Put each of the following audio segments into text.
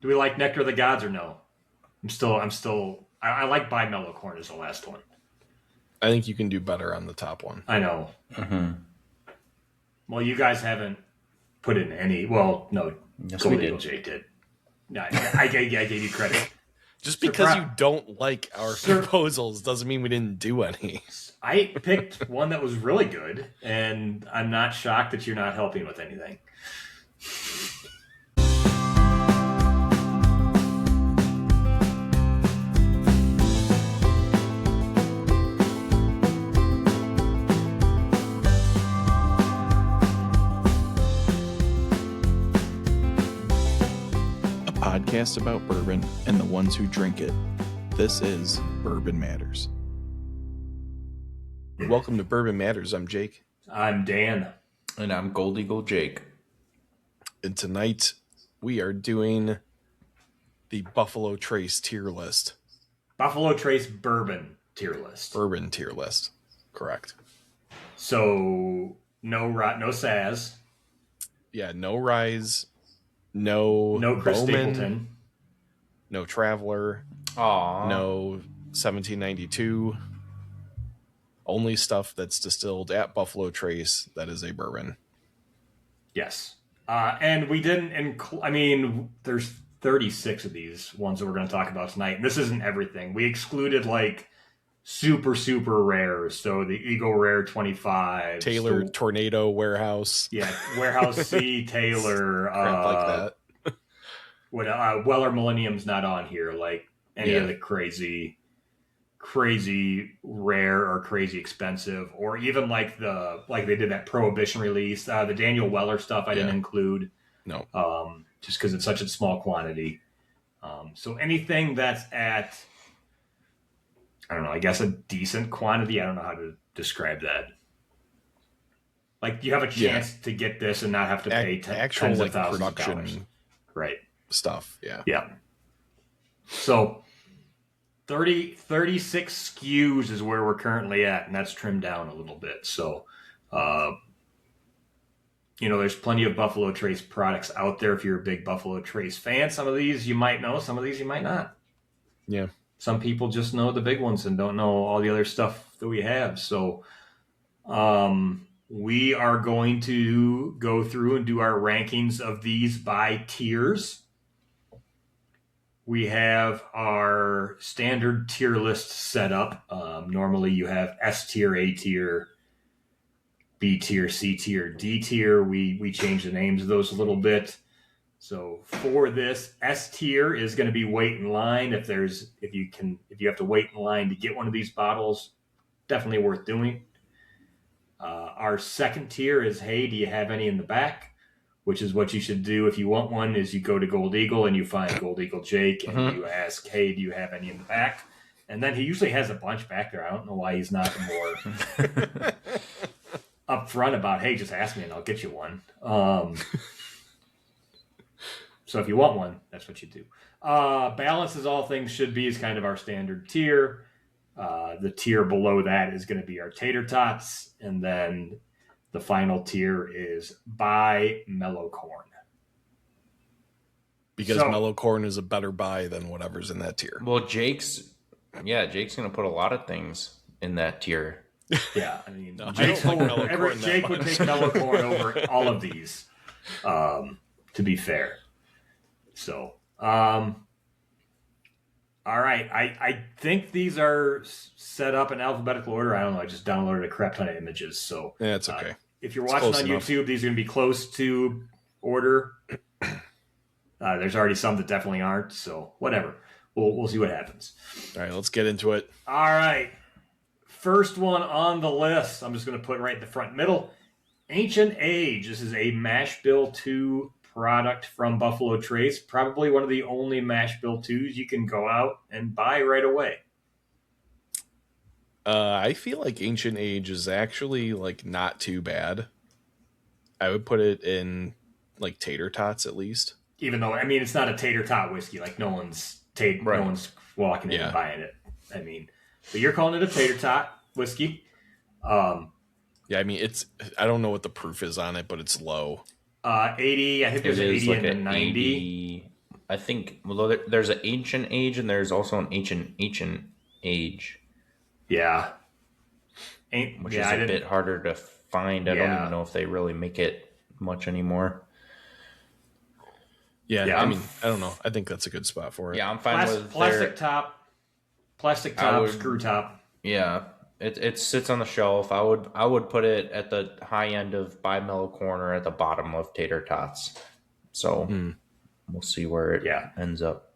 Do we like Nectar of the Gods or no? I like Mellow Corn as the last one. I think you can do better on the top one. I know. Mm-hmm. Well, you guys haven't put in any. Well, no, Yes, Gold we Eagle did. Jake did. I gave you credit. Just because you don't like our Sir- proposals doesn't mean we didn't do any. I picked one that was really good, and I'm not shocked that you're not helping with anything. Podcast about bourbon and the ones who drink it. This is Bourbon Matters. Welcome to Bourbon Matters. I'm Jake. I'm Dan. And I'm Gold Eagle Jake. And tonight we are doing the Buffalo Trace tier list. Buffalo Trace Bourbon tier list. Bourbon tier list. Correct. So no Saz. Yeah, no Rise. No Chris Bowman, Stapleton. no Traveler, Aww. no 1792. Only stuff that's distilled at Buffalo Trace that is a bourbon. Yes. And we didn't include, I mean, there's 36 of these ones that we're going to talk about tonight. And this isn't everything. We excluded like super, super rares. So the Eagle Rare 25. Taylor Tornado Warehouse. Yeah, Warehouse C, Taylor. Crap like that. Weller Millennium's not on here. Like any of the crazy rare or crazy expensive, or even like they did that Prohibition release. The Daniel Weller stuff I didn't include. No. Just because it's such a small quantity. So anything that's at, I don't know, I guess a decent quantity. I don't know how to describe that. Like you have a chance to get this and not have to pay actual tens like of thousands production of dollars. Right. Stuff. Yeah. Yeah. So 36 SKUs is where we're currently at, and that's trimmed down a little bit. So, there's plenty of Buffalo Trace products out there if you're a big Buffalo Trace fan. Some of these you might know, some of these you might not. Yeah. Some people just know the big ones and don't know all the other stuff that we have. So we are going to go through and do our rankings of these by tiers. We have our standard tier list set up. Normally you have S tier, A tier, B tier, C tier, D tier. We change the names of those a little bit. So for this, S tier is going to be wait in line. If you have to wait in line to get one of these bottles, definitely worth doing. Our second tier is, hey, do you have any in the back? Which is what you should do if you want one, is you go to Gold Eagle and you find Gold Eagle Jake and you ask, hey, do you have any in the back? And then he usually has a bunch back there. I don't know why he's not more upfront about, hey, just ask me and I'll get you one. So if you want one, that's what you do. Balance as all things should be is kind of our standard tier. The tier below that is going to be our tater tots. And then the final tier is buy Mellow Corn. Because Mellow Corn is a better buy than whatever's in that tier. Well, Jake's going to put a lot of things in that tier. Yeah, I mean, Jake would take Mellow Corn over all of these, to be fair. So, all right. I think these are set up in alphabetical order. I don't know. I just downloaded a crap ton of images. So yeah, it's okay. If you're watching on YouTube, these are going to be close to order. There's already some that definitely aren't. So whatever. We'll see what happens. All right, let's get into it. All right. First one on the list. I'm just going to put right in the front middle. Ancient Age. This is a Mash Bill 2 product from Buffalo Trace. Probably one of the only Mash Bill 2s you can go out and buy right away. I feel like Ancient Age is actually like not too bad. I would put it in like tater tots at least. Even though, I mean, it's not a tater tot whiskey. Like no one's walking in and buying it. I mean, but you're calling it a tater tot whiskey. Yeah, I mean, I don't know what the proof is on it, but it's low. 80, I think there's 80 like and 90. I think there's an ancient age and there's also an ancient age, Yeah. which Yeah, is I a didn't. bit harder to find. I don't even Yeah. know if they really make it much anymore. Yeah, Yeah. I mean, I don't know. I think that's a good spot for it. Yeah, I'm fine with Plastic top, I would, screw top. yeah. It sits on the shelf. I would put it at the high end of bimellow corner, at the bottom of tater tots. So we'll see where it Yeah. ends up.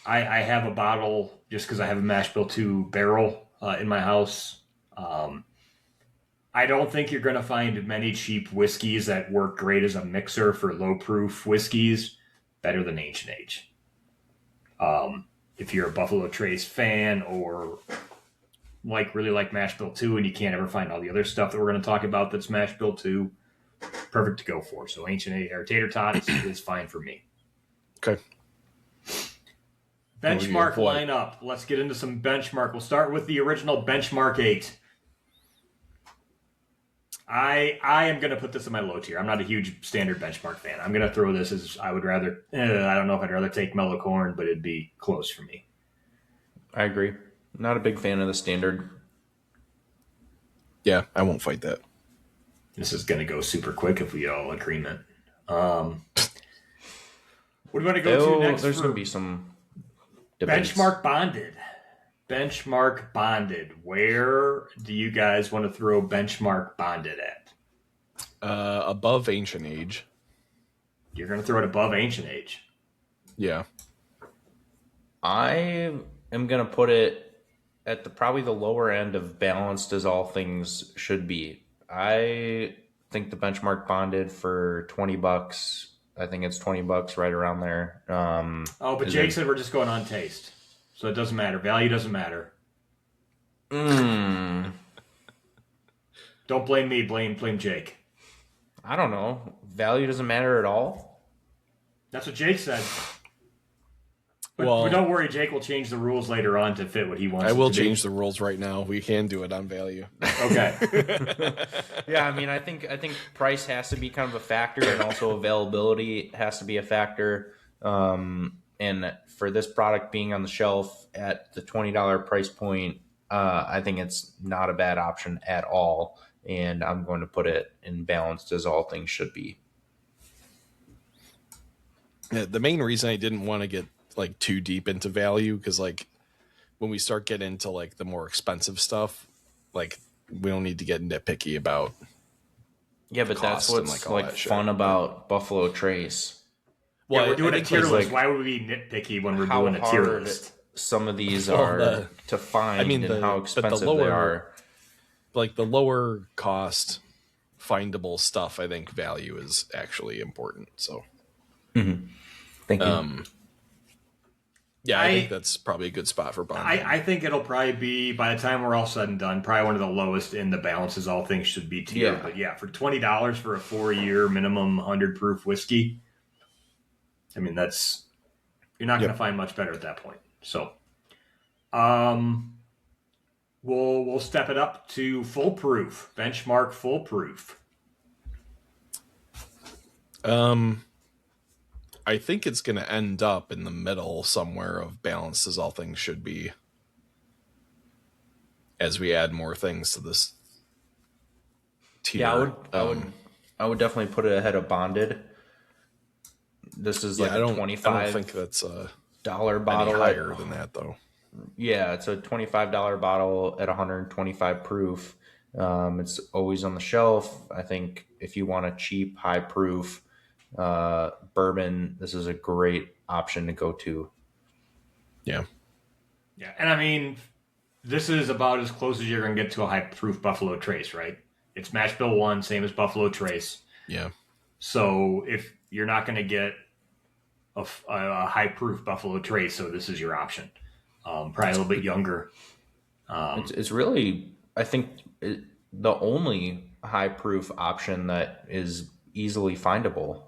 I have a bottle just because I have a mash bill 2 barrel in my house. I don't think you're going to find many cheap whiskeys that work great as a mixer for low proof whiskeys better than Ancient Age. If you're a Buffalo Trace fan or really like Mash Bill 2 and you can't ever find all the other stuff that we're going to talk about that's Mash Bill 2, perfect to go for. So Ancient Age or Tater Tot is fine for me. Okay. Benchmark lineup. Let's get into some benchmark. We'll start with the original Benchmark 8. I am going to put this in my low tier. I'm not a huge standard benchmark fan. I'm going to throw this as I would rather, I don't know if I'd rather take Mellow Corn, but it'd be close for me. I agree. Not a big fan of the standard. Yeah, I won't fight that. This is going to go super quick if we all agreement. What do we want to go to next? There's going to be some debates. Benchmark Bonded. Benchmark Bonded. Where do you guys want to throw Benchmark Bonded at? Above Ancient Age. You're going to throw it above Ancient Age. Yeah. I am going to put it at probably the lower end of balanced as all things should be. I think the Benchmark Bonded for $20. I think it's $20 right around there. But Jake said we're just going on taste. So it doesn't matter. Value doesn't matter. Don't blame me. Blame Jake. I don't know. Value doesn't matter at all. That's what Jake said. But don't worry, Jake will change the rules later on to fit what he wants. I will change the rules right now. We can do it on value. Okay. Yeah, I mean, I think price has to be kind of a factor, and also availability has to be a factor. And for this product being on the shelf at the $20 price point, I think it's not a bad option at all. And I'm going to put it in balanced as all things should be. Yeah, the main reason I didn't want to get like too deep into value, because like when we start getting into like the more expensive stuff, like we don't need to get nitpicky about. Yeah, but that's what's like fun about Buffalo Trace. Well, we're doing a tier list. Why would we be nitpicky when we're doing a tier list? Some of these are to find, and how expensive they are. Like the lower cost, findable stuff, I think value is actually important. So, Thank you. Yeah, I think that's probably a good spot for Bond. I think it'll probably be, by the time we're all said and done, probably one of the lowest in the balances all things should be tier. Yeah. But yeah, for $20 for a 4-year minimum 100 proof whiskey, I mean, you're not going to find much better at that point. So, we'll step it up to full proof, Benchmark full proof. I think it's going to end up in the middle somewhere of balanced as all things should be, as we add more things to this tier. Yeah, I would definitely put it ahead of Bonded. This is like a $25. I don't think that's dollar bottle. Any higher than that though. Yeah, it's a $25 bottle at 125 proof. It's always on the shelf. I think if you want a cheap, high proof bourbon, this is a great option to go to. Yeah. Yeah, and I mean, this is about as close as you're going to get to a high proof Buffalo Trace, right? It's Mash Bill 1, same as Buffalo Trace. Yeah. So if you're not going to get a high proof Buffalo Trace, so this is your option. Probably a little bit younger. It's really, I think, the only high proof option that is easily findable.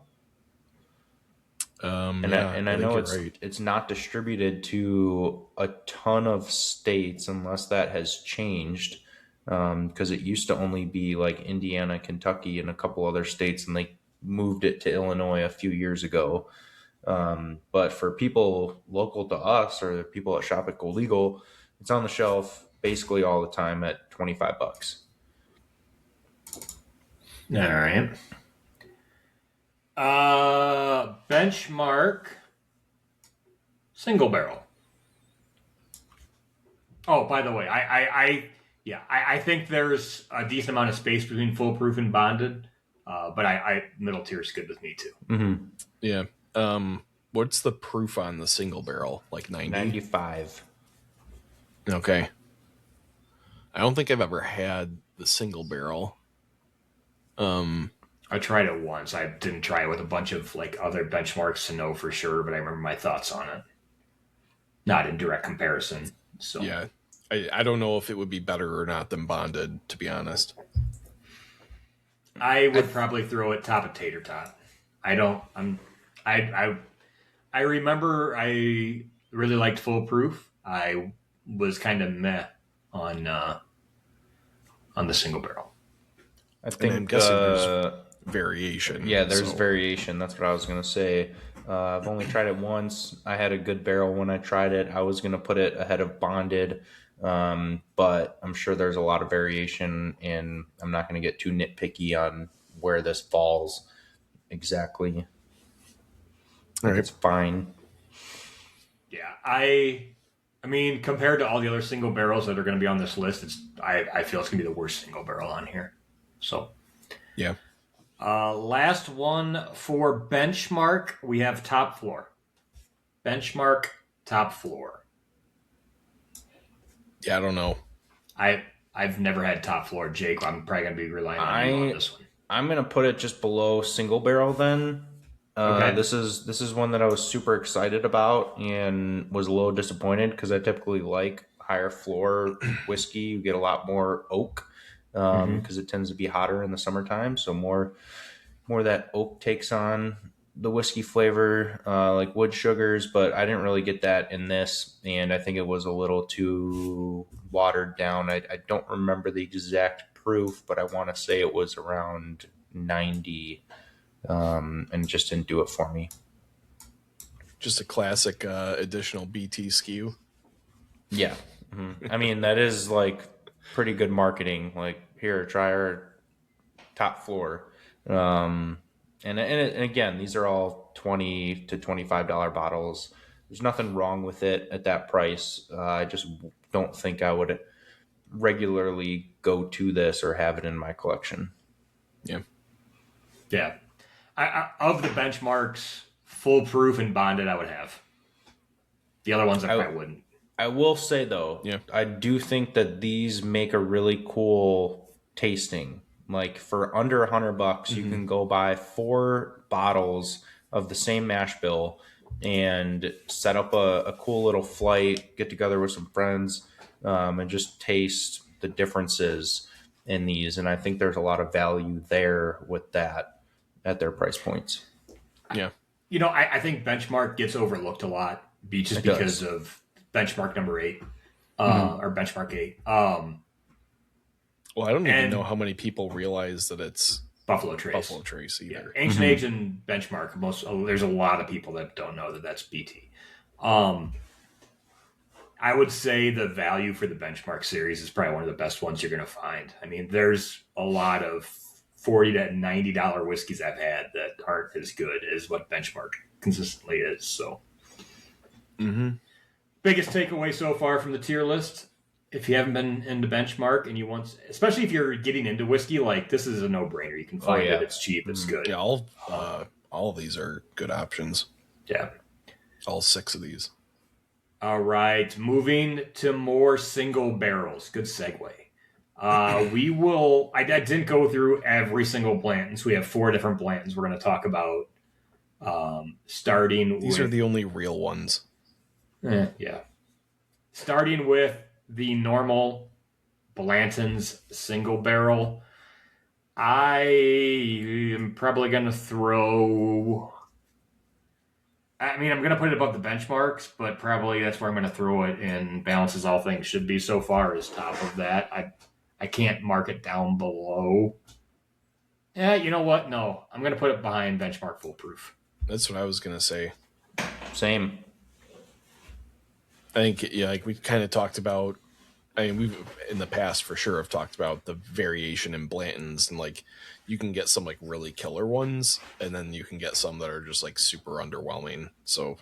I know it's not distributed to a ton of states unless that has changed, because it used to only be like Indiana, Kentucky, and a couple other states, and they moved it to Illinois a few years ago. But for people local to us or the people that shop at Gold Eagle, it's on the shelf basically all the time at $25. All right. Benchmark single barrel. Oh, by the way, I think there's a decent amount of space between foolproof and bonded, but I middle tier is good with me too. Mm-hmm. Yeah. What's the proof on the single barrel? Like 90? 95. Okay. I don't think I've ever had the single barrel. I tried it once. I didn't try it with a bunch of like other benchmarks to know for sure, but I remember my thoughts on it. Not in direct comparison. So Yeah. I don't know if it would be better or not than bonded, to be honest. I would probably throw it top of tater tot. I remember I really liked Foolproof. I was kind of meh on the single barrel. I think I'm guessing there's variation. yeah, there's so- variation. That's what I was going to say. I've only tried it once. I had a good barrel when I tried it. I was going to put it ahead of bonded, but I'm sure there's a lot of variation, and I'm not going to get too nitpicky on where this falls exactly. All right. It's fine. Yeah, I mean, compared to all the other single barrels that are going to be on this list, I feel it's going to be the worst single barrel on here. So, Yeah. last one for benchmark, we have top floor. Benchmark top floor. Yeah, I don't know. I've never had top floor, Jake. I'm probably going to be relying on you on this one. I'm going to put it just below single barrel then. Okay. This is one that I was super excited about and was a little disappointed because I typically like higher floor whiskey. You get a lot more oak because it tends to be hotter in the summertime. So more that oak takes on the whiskey flavor, like wood sugars. But I didn't really get that in this, and I think it was a little too watered down. I don't remember the exact proof, but I want to say it was around 90. And it just didn't do it for me. Just a classic additional BT skew. Yeah. Mm-hmm. I mean, that is like pretty good marketing. Like, here, try our top floor. And again, these are all $20 to $25 bottles. There's nothing wrong with it at that price. I just don't think I would regularly go to this or have it in my collection. Yeah. Yeah. Of the benchmarks, foolproof and bonded, I would have. The other ones I probably wouldn't. I will say though, Yeah. I do think that these make a really cool tasting. Like for under $100, you can go buy 4 bottles of the same mash bill and set up a cool little flight, get together with some friends, and just taste the differences in these. And I think there's a lot of value there with that at their price points. Yeah. You know, I think benchmark gets overlooked a lot just because of benchmark number 8 or benchmark 8. Well, I don't even know how many people realize that it's Buffalo Trace. Buffalo Trace either. Yeah. Ancient Age and benchmark. There's a lot of people that don't know that that's BT. I would say the value for the benchmark series is probably one of the best ones you're going to find. I mean, there's a lot of $40 to $90 whiskeys I've had that aren't as good as what benchmark consistently is. So, biggest takeaway so far from the tier list: if you haven't been into benchmark and you want, especially if you're getting into whiskey, like this is a no-brainer. You can find it; it's cheap, it's good. Yeah, all of these are good options. Yeah. All 6 of these. All right, moving to more single barrels. Good segue. We will. I didn't go through every single Blanton, so we have 4 different Blantons we're going to talk about. Starting These with, are the only real ones. yeah. Starting with the normal Blanton's single barrel. I am probably going to throw. I mean, I'm going to put it above the benchmarks, but probably that's where I'm going to throw it in balance as all things should be so far is top of that. I can't mark it down below. Yeah, you know what? No, I'm going to put it behind benchmark foolproof. That's what I was going to say. Same. I think, yeah, like we kind of talked about. I mean, we've in the past for sure have talked about the variation in Blanton's, and like you can get some like really killer ones, and then you can get some that are just like super underwhelming. So,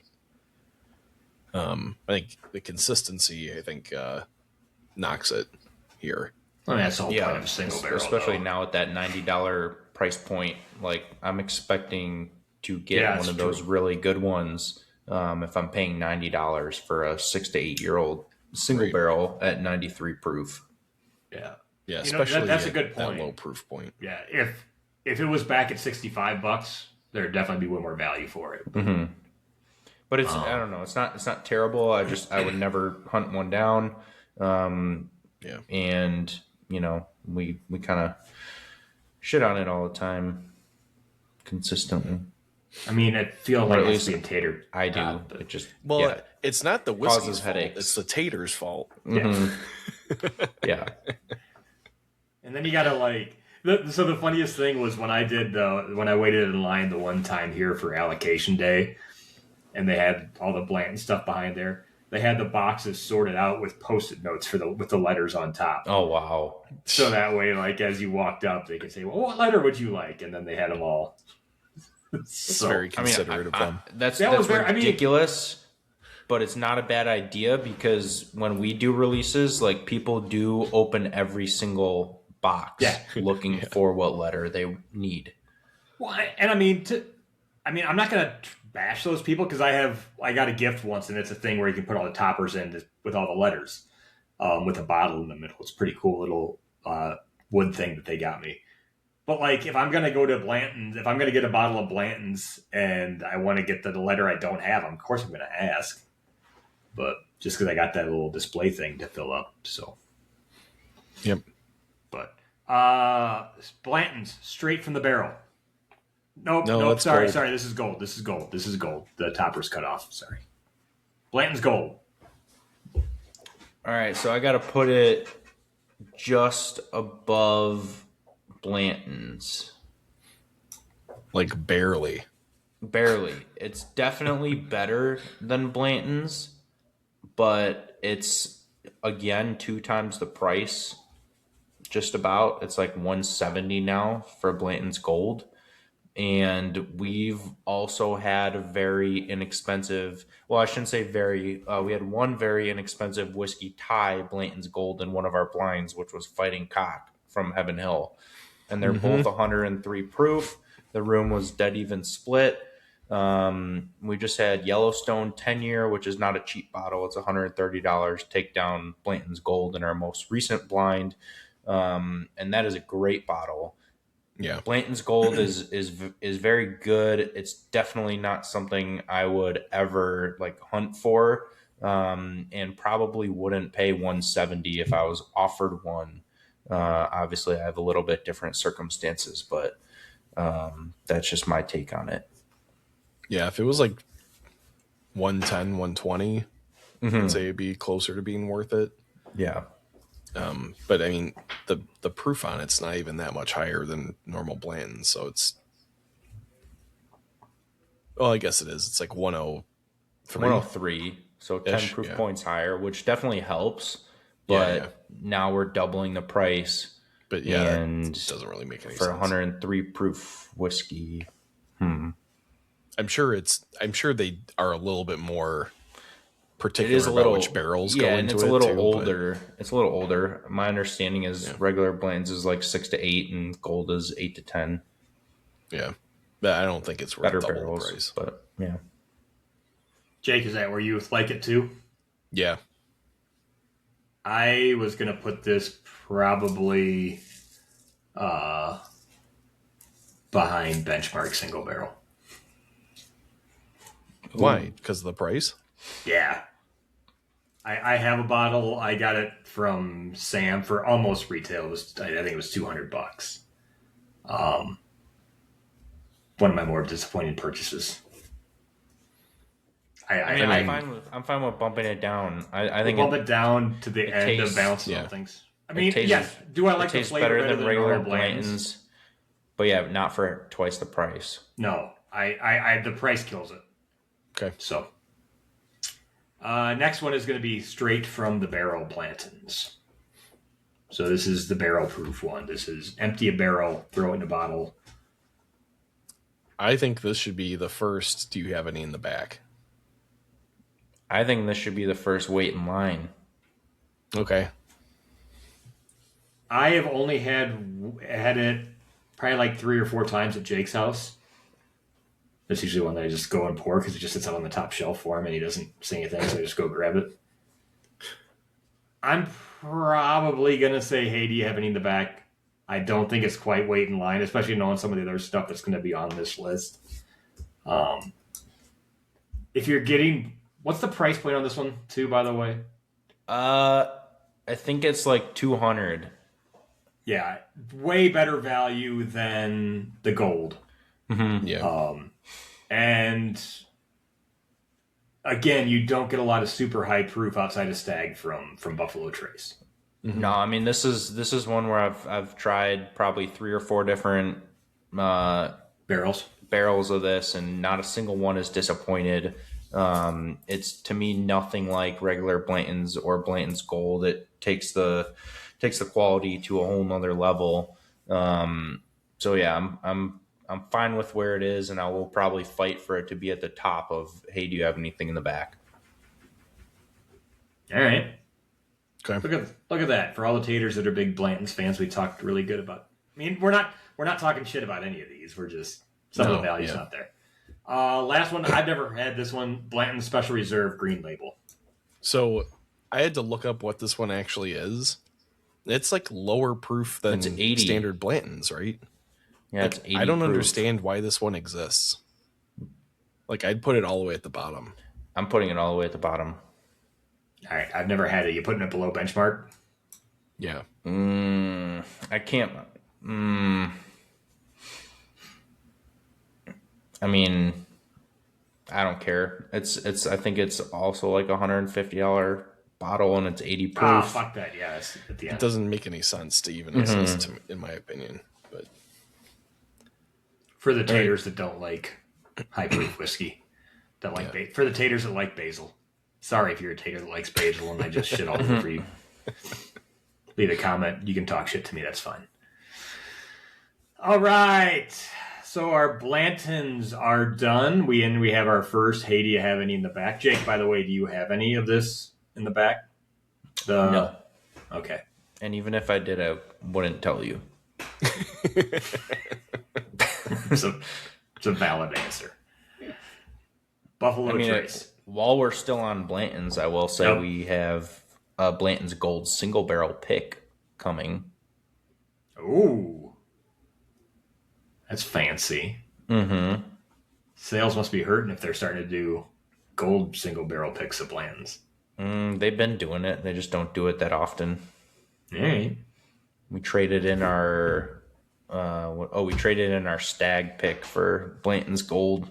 I think the consistency, knocks it here. I mean, that's the whole point Yeah, of a single barrel, especially though. now at that $90 price point. Like I'm expecting to get Yeah, one it's of those true. really good ones. If I'm paying $90 for a 6 to 8 year old single Right. barrel at 93 proof. Yeah. Yeah, You know, especially that's a at good that point. low proof point. Yeah, if it was back at $65, there'd definitely be way more value for it. But it's I don't know. It's not terrible. I would never hunt one down. Yeah. And you know we kind of shit on it all the time, consistently. I mean, it feels Or like at it's least being tatered. I do. top, but- It just Well, yeah. it's not the whiskey's Causes fault. headaches. It's the tater's fault. yeah. Yeah. And then you gotta like. So the funniest thing was when I waited in line the one time here for allocation day, and they had all the Blanton stuff behind there. They had the boxes sorted out with Post-it notes with the letters on top. Oh wow. So that way, like as you walked up, they could say, "Well, what letter would you like?" And then they had them all. It's very considerate of them. That's was very- I mean- ridiculous, but it's not a bad idea because when we do releases, like people do open every single box Yeah. looking for what letter they need. Well, and I mean, I'm not gonna bash those people because I got a gift once, and it's a thing where you can put all the toppers in with all the letters, with a bottle in the middle. It's a pretty cool little wood thing that they got me. But like, if I'm gonna go to Blanton's, if I'm gonna get a bottle of Blanton's, and I want to get the letter I don't have, of course I'm gonna ask. But just because I got that little display thing to fill up, so. Yep. But Blanton's straight from the barrel. Nope. that's Sorry. gold. This is gold. This is gold. The topper's cut off. Sorry. Blanton's gold. All right, so I got to put it just above Blanton's. Like barely. Barely. It's definitely better than Blanton's, but it's again 2 times the price. Just about. It's like $170 now for Blanton's Gold. And we've also had a very inexpensive, well, I shouldn't say very, we had one very inexpensive whiskey tie Blanton's Gold in one of our blinds, which was Fighting Cock from Heaven Hill. And they're both 103 proof. The room was dead even split. We just had Yellowstone 10-year, which is not a cheap bottle. It's $130. Take down Blanton's Gold in our most recent blind. And that is a great bottle. Yeah. Blanton's Gold is very good. It's definitely not something I would ever like hunt for, and probably wouldn't pay $170 if I was offered one. Obviously, I have a little bit different circumstances, but that's just my take on it. Yeah, if it was like 110, 120, I'd say it'd be closer to being worth it. Yeah. But I mean, the proof on it's not even that much higher than normal Blanton, so it's. Well, I guess it is. It's like 103. 103, so 10 Ish, proof yeah. points higher, which definitely helps. But Yeah. now we're doubling the price. But yeah, And it doesn't really make any for sense. 103 proof whiskey. I'm sure they are a little bit more It particular is a about little which barrels yeah, go and into it's it a little too, but- older. It's a little older. My understanding is regular Blanton's is like 6 to 8, and Gold is 8 to 10. Yeah, but I don't think it's worth Better double barrels, the price. but yeah. Jake, is that where you like it too? Yeah, I was gonna put this probably behind Benchmark single barrel. why? Because of the price? Yeah. I have a bottle. I got it from Sam for almost retail. I think it was $200. One of my more disappointing purchases. I'm fine with bumping it down. I think bump it down to the end tastes- of balancing yeah. things. I mean, tastes- yes. Do I like it the tastes flavor better than regular normal Blanton's? Blanton's. But yeah, not for twice the price. No, I the price kills it. Okay. So Next one is going to be straight from the barrel Blanton's. So this is the barrel proof one. This is empty a barrel, throw it in a bottle. I think this should be the first. Do you have any in the back? I think this should be the first wait in line. Okay. I have only had it probably like 3 or 4 times at Jake's house. That's usually one that I just go and pour because it just sits out on the top shelf for him and he doesn't say anything, so I just go grab it. I'm probably going to say, hey, do you have any in the back? I don't think it's quite wait in line, especially knowing some of the other stuff that's going to be on this list. If you're getting... What's the price point on this one, too, by the way? I think it's like 200. Yeah, way better value than the gold. Mm-hmm. Yeah. And again, you don't get a lot of super high proof outside of Stag from Buffalo Trace. Mm-hmm. No, I mean this is one where I've tried probably 3 or 4 different barrels of this, and not a single one is disappointed. It's to me nothing like regular Blanton's or Blanton's Gold. It takes the quality to a whole nother level. So yeah, I'm fine with where it is, and I will probably fight for it to be at the top of, hey, do you have anything in the back? All right. Okay. Look at that. For all the taters that are big Blanton's fans, we talked really good about. I mean, we're not talking shit about any of these. We're just some of the values out there. Last one, I've never had this one, Blanton's Special Reserve Green Label. So I had to look up what this one actually is. It's like lower proof than standard Blanton's, right? Yeah, like, it's 80 I don't proof. understand why this one exists. Like, I'd put it all the way at the bottom. I'm putting it all the way at the bottom. All right, I've never had it. You putting it below benchmark? Yeah. I can't. I mean, I don't care. It's. I think it's also like $150 bottle, and it's 80 proof. Oh, fuck that. Yeah, it's at the end. It doesn't make any sense to even exist, in my opinion. But for the taters that don't like high proof whiskey, that like for the taters that like basil. Sorry if you're a tater that likes basil and I just shit all over you. Leave a comment. You can talk shit to me. That's fine. All right. So our Blantons are done. We have our first. Hey, do you have any in the back? Jake, by the way, do you have any of this in the back? No. Okay. And even if I did, I wouldn't tell you. It's a valid answer. Buffalo Trace. While we're still on Blanton's, I will say we have a Blanton's Gold single barrel pick coming. Ooh. That's fancy. Mm-hmm. Sales must be hurting if they're starting to do gold single barrel picks of Blanton's. They've been doing it. They just don't do it that often. All right. We traded in our Stag pick for Blanton's Gold.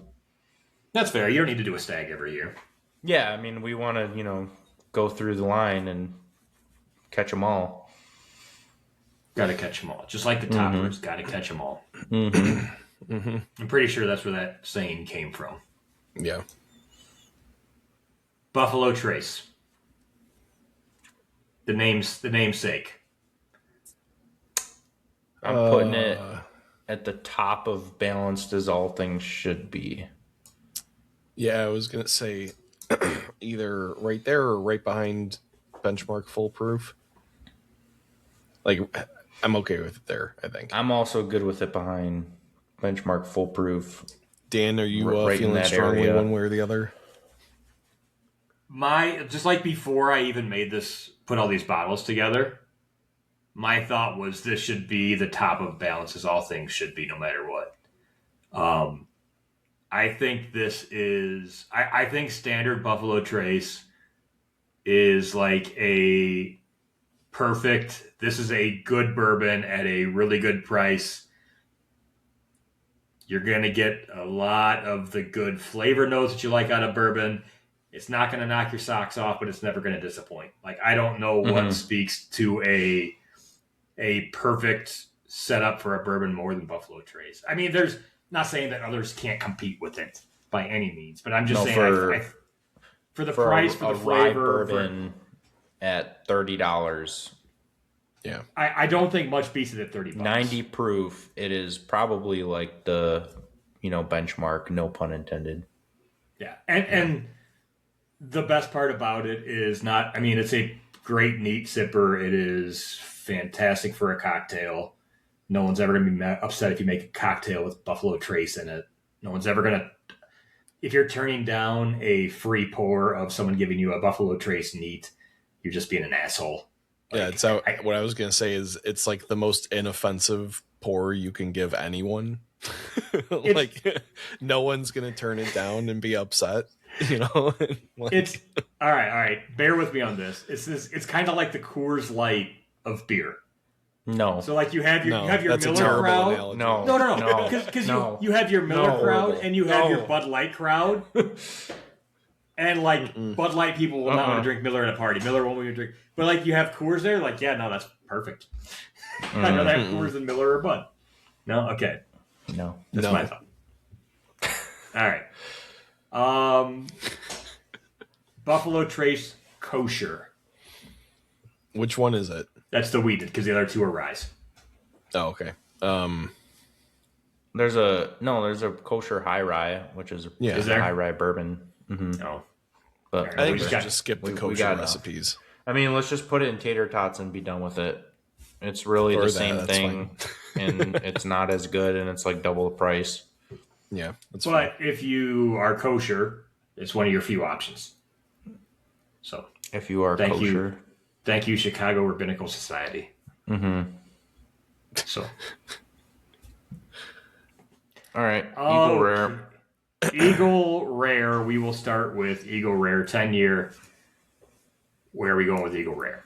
That's fair. You don't need to do a Stag every year. Yeah, I mean, we want to, go through the line and catch them all. Got to catch them all. Just like the toppers, got to catch them all. Mm-hmm. Mm-hmm. I'm pretty sure that's where that saying came from. Yeah. Buffalo Trace. The namesake. I'm putting it at the top of balanced as all things should be. Yeah, I was going to say either right there or right behind benchmark full proof. Like, I'm okay with it there, I think. I'm also good with it behind benchmark full proof. Dan, are you Right in feeling that strongly area. one way or the other? Just like before I even put all these bottles together, my thought was this should be the top of balance as all things should be no matter what. I think this is, I think standard Buffalo Trace is like a perfect, this is a good bourbon at a really good price. You're going to get a lot of the good flavor notes that you like out of bourbon. It's not going to knock your socks off, but it's never going to disappoint. Like, I don't know what speaks to a perfect setup for a bourbon more than Buffalo Trace. I mean, not saying that others can't compete with it by any means, but I'm just saying for the price, for the rye flavor, bourbon at $30. Yeah. I don't think much beats it at $30. 90 proof. It is probably like the benchmark. No pun intended. Yeah, and the best part about it is not. I mean, it's a great, neat sipper. It is fantastic for a cocktail. No one's ever going to be upset if you make a cocktail with Buffalo Trace in it. No one's ever going to. If you're turning down a free pour of someone giving you a Buffalo Trace neat, you're just being an asshole. Yeah, it's how, what I was gonna say is it's like the most inoffensive pour you can give anyone. Like no one's gonna turn it down and be upset, Like, It's all right. Bear with me on this. It's kind of like the Coors Light of beer. No. So like you have your that's a Miller terrible crowd. analogy. No. Because you have your Miller crowd and you have your Bud Light crowd. And like Bud Light people will not want to drink Miller at a party. Miller won't want to drink. But like you have Coors there, like, yeah, no, that's perfect. I'd rather have Coors than Miller or Bud. No? Okay. No. That's my thought. All right. Buffalo Trace Kosher. Which one is it? That's the wheated, because the other two are rye. Oh, okay. There's a kosher high rye, which is Is a there? high rye bourbon. No. But I think we just should got- just skip the we kosher got enough. recipes. I mean, let's just put it in tater tots and be done with it. It's really Or the that, same that's thing, and it's not as good, and it's like double the price. Yeah, that's fine. But if you are kosher, it's one of your few options. So If you are Thank you. kosher, thank you, Chicago Rabbinical Society. So all right, Oh, Eagle Rare. Eagle Rare, we will start with Eagle Rare 10-year. Where are we going with Eagle Rare?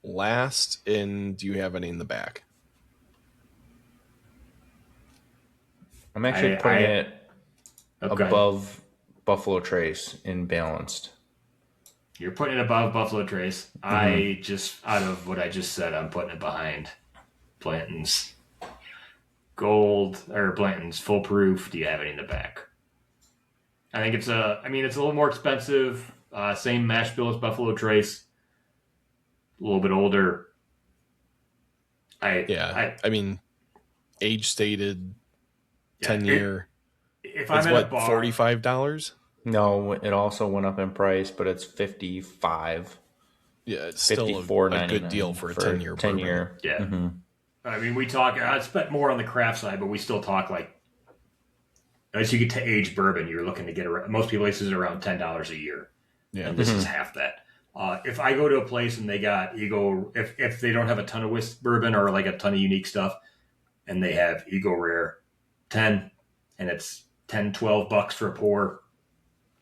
Last in, do you have any in the back? I'm actually I- putting I- it Okay. above Buffalo Trace in balanced. You're putting it above Buffalo Trace. I just, out of what I just said, I'm putting it behind Blanton's Gold, or Blanton's Full Proof. Do you have any in the back? I think it's a little more expensive. Same mash bill as Buffalo Trace. A little bit older. I mean, age stated, Yeah, 10-year. If I'm It's at what, a bar, $45? No, it also went up in price, but it's 55. Yeah, it's still a $54.99 good deal for a 10-year bourbon. 10-year. yeah. I mean, we talk. I spent more on the craft side, but we still talk like as you get to age bourbon, you're looking to get most places are around $10 a year, Yeah. and this is half that. If I go to a place and they got Eagle, if they don't have a ton of whiskey bourbon or like a ton of unique stuff, and they have Eagle Rare 10, and it's $10-12 for a pour,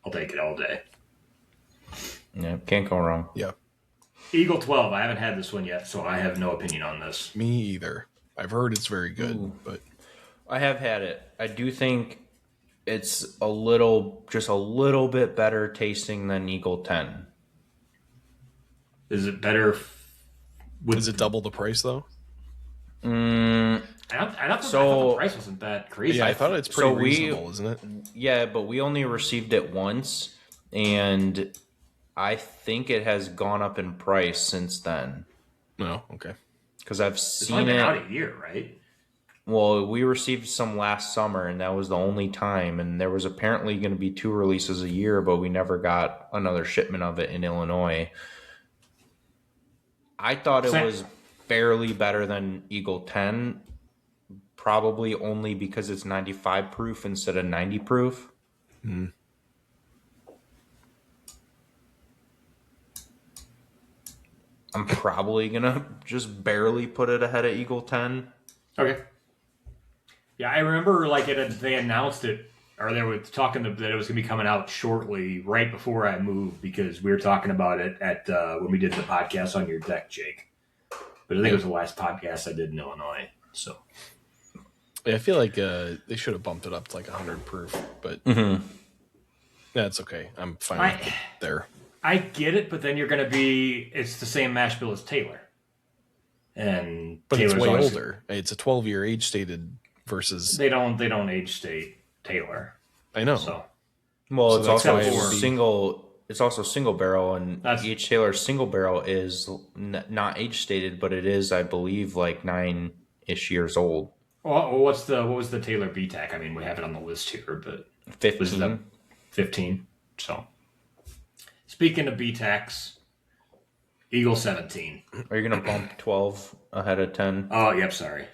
I'll take it all day. Yeah, can't go wrong. Yeah, Eagle 12, I haven't had this one yet, so I have no opinion on this. me either. I've heard it's very good, but I have had it. I do think it's just a little bit better tasting than Eagle 10. Is it better? is it double the price though? I don't I thought the price wasn't that crazy. Yeah, I thought it's pretty So we- reasonable, isn't it? Yeah, but we only received it once, and I think it has gone up in price since then. No, okay. Because I've It's seen only been it. out a year, right? Well, we received some last summer, and that was the only time. And there was apparently going to be 2 releases a year, but we never got another shipment of it in Illinois. I thought it was barely better than Eagle 10, probably only because it's 95 proof instead of 90 proof. I'm probably going to just barely put it ahead of Eagle 10. Okay. Yeah, I remember like they announced it, or they were talking that it was going to be coming out shortly, right before I moved, because we were talking about it at when we did the podcast on your deck, Jake. But I think it was the last podcast I did in Illinois. So Yeah, I feel like they should have bumped it up to like 100 proof, but that's okay. I'm fine with it there. I get it, but then you're going to it's the same mash bill as Taylor. And But Taylor's it's way honestly- older. It's a 12-year age stated versus. They don't age state Taylor. I know. So Well, So it's that's also why it would be- single. It's also single barrel, and That's- each Taylor single barrel is not age stated, but it is, I believe, like 9-ish years old. well, what was the Taylor BTAC? I mean, we have it on the list here, but this is 15. a 15. So speaking of BTACs, Eagle 17. Are you gonna bump 12 ahead of 10? Oh, yep, sorry.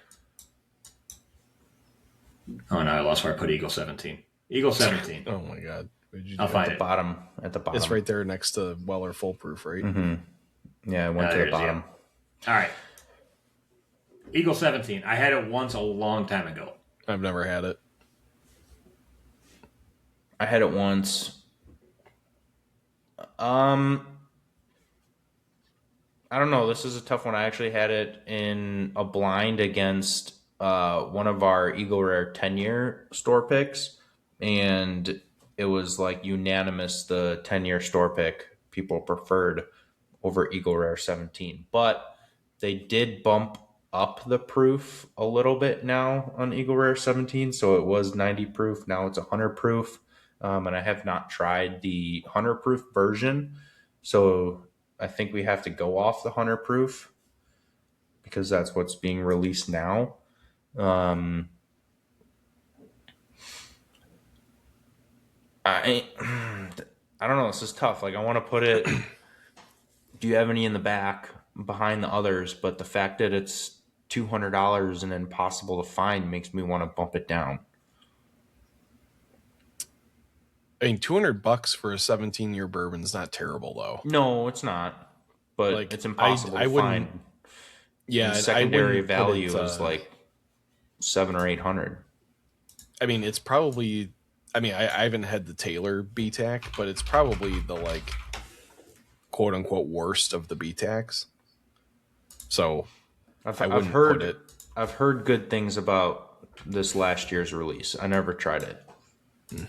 Oh no, I lost where I put Eagle 17. Eagle 17. Oh my god. What did you do? I'll find At the it. bottom. At the bottom. It's right there next to Weller Foolproof, right? Yeah, I went to there the it is, bottom. All right. Eagle 17. I had it once a long time ago. I've never had it. I had it once. I don't know. This is a tough one. I actually had it in a blind against one of our Eagle Rare 10-year store picks, and it was like unanimous. The 10-year store pick people preferred over Eagle Rare 17, but they did bump up the proof a little bit now on Eagle Rare 17. So it was 90 proof. Now it's 100 proof. And I have not tried the 100 proof version. So I think we have to go off the 100 proof because that's what's being released now. I don't know. This is tough. Like, I want to put it. Do you have any in the back behind the others? But the fact that it's $200 and impossible to find makes me want to bump it down. I mean, $200 for a 17-year bourbon is not terrible, though. No, it's not. But Like, it's impossible I to wouldn't- find. Yeah, And and secondary I wouldn't put value it, is like $700 or $800. I mean, it's probably. I mean, I haven't had the Taylor BTAC, but it's probably the like quote unquote worst of the BTACs. So I wouldn't put it. I've heard good things about this last year's release. I never tried it.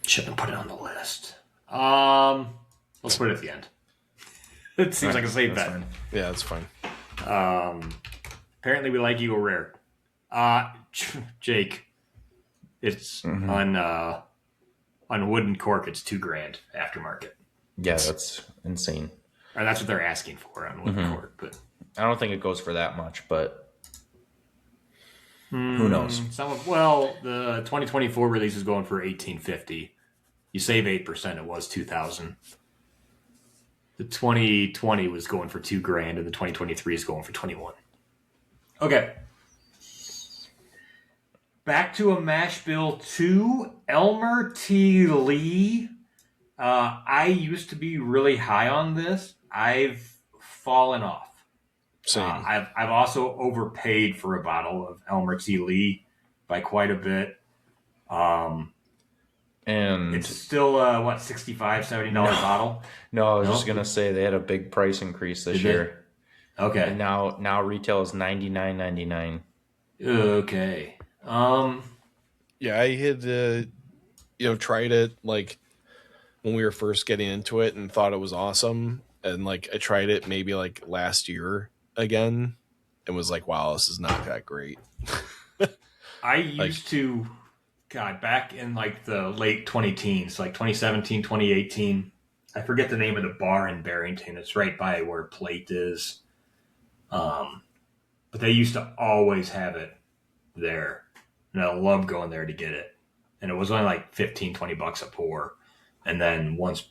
Shouldn't have put it on the list. Let's put it at the end. It seems like a safe bet. Fine. Yeah, that's fine. Apparently, we like Eagle Rare. Jake, it's on wooden cork. It's $2,000 aftermarket, Yeah, that's insane. or that's what they're asking for on wooden cork. But I don't think it goes for that much, but who knows? the 2024 release is going for $1,850. You save 8%. It was $2,000. The 2020 was going for $2,000, and the 2023 is going for $21,000. Okay. Back to a mash bill 2, Elmer T. Lee. I used to be really high on this. I've fallen off. Same. I've also overpaid for a bottle of Elmer T. Lee by quite a bit. And It's still $65, $70 bottle. no, I was No? just gonna say they had a big price increase this Did they? year, Okay. and now retail is $99.99. Okay. Yeah, I had tried it like when we were first getting into it and thought it was awesome, and like I tried it maybe like last year again and was like, wow, this is not that great. I used to, God, back in like the late 2010s, like 2017, 2018. I forget the name of the bar in Barrington. It's right by where Plate is. But they used to always have it there. And I loved going there to get it. And it was only like $15-20 a pour. And then once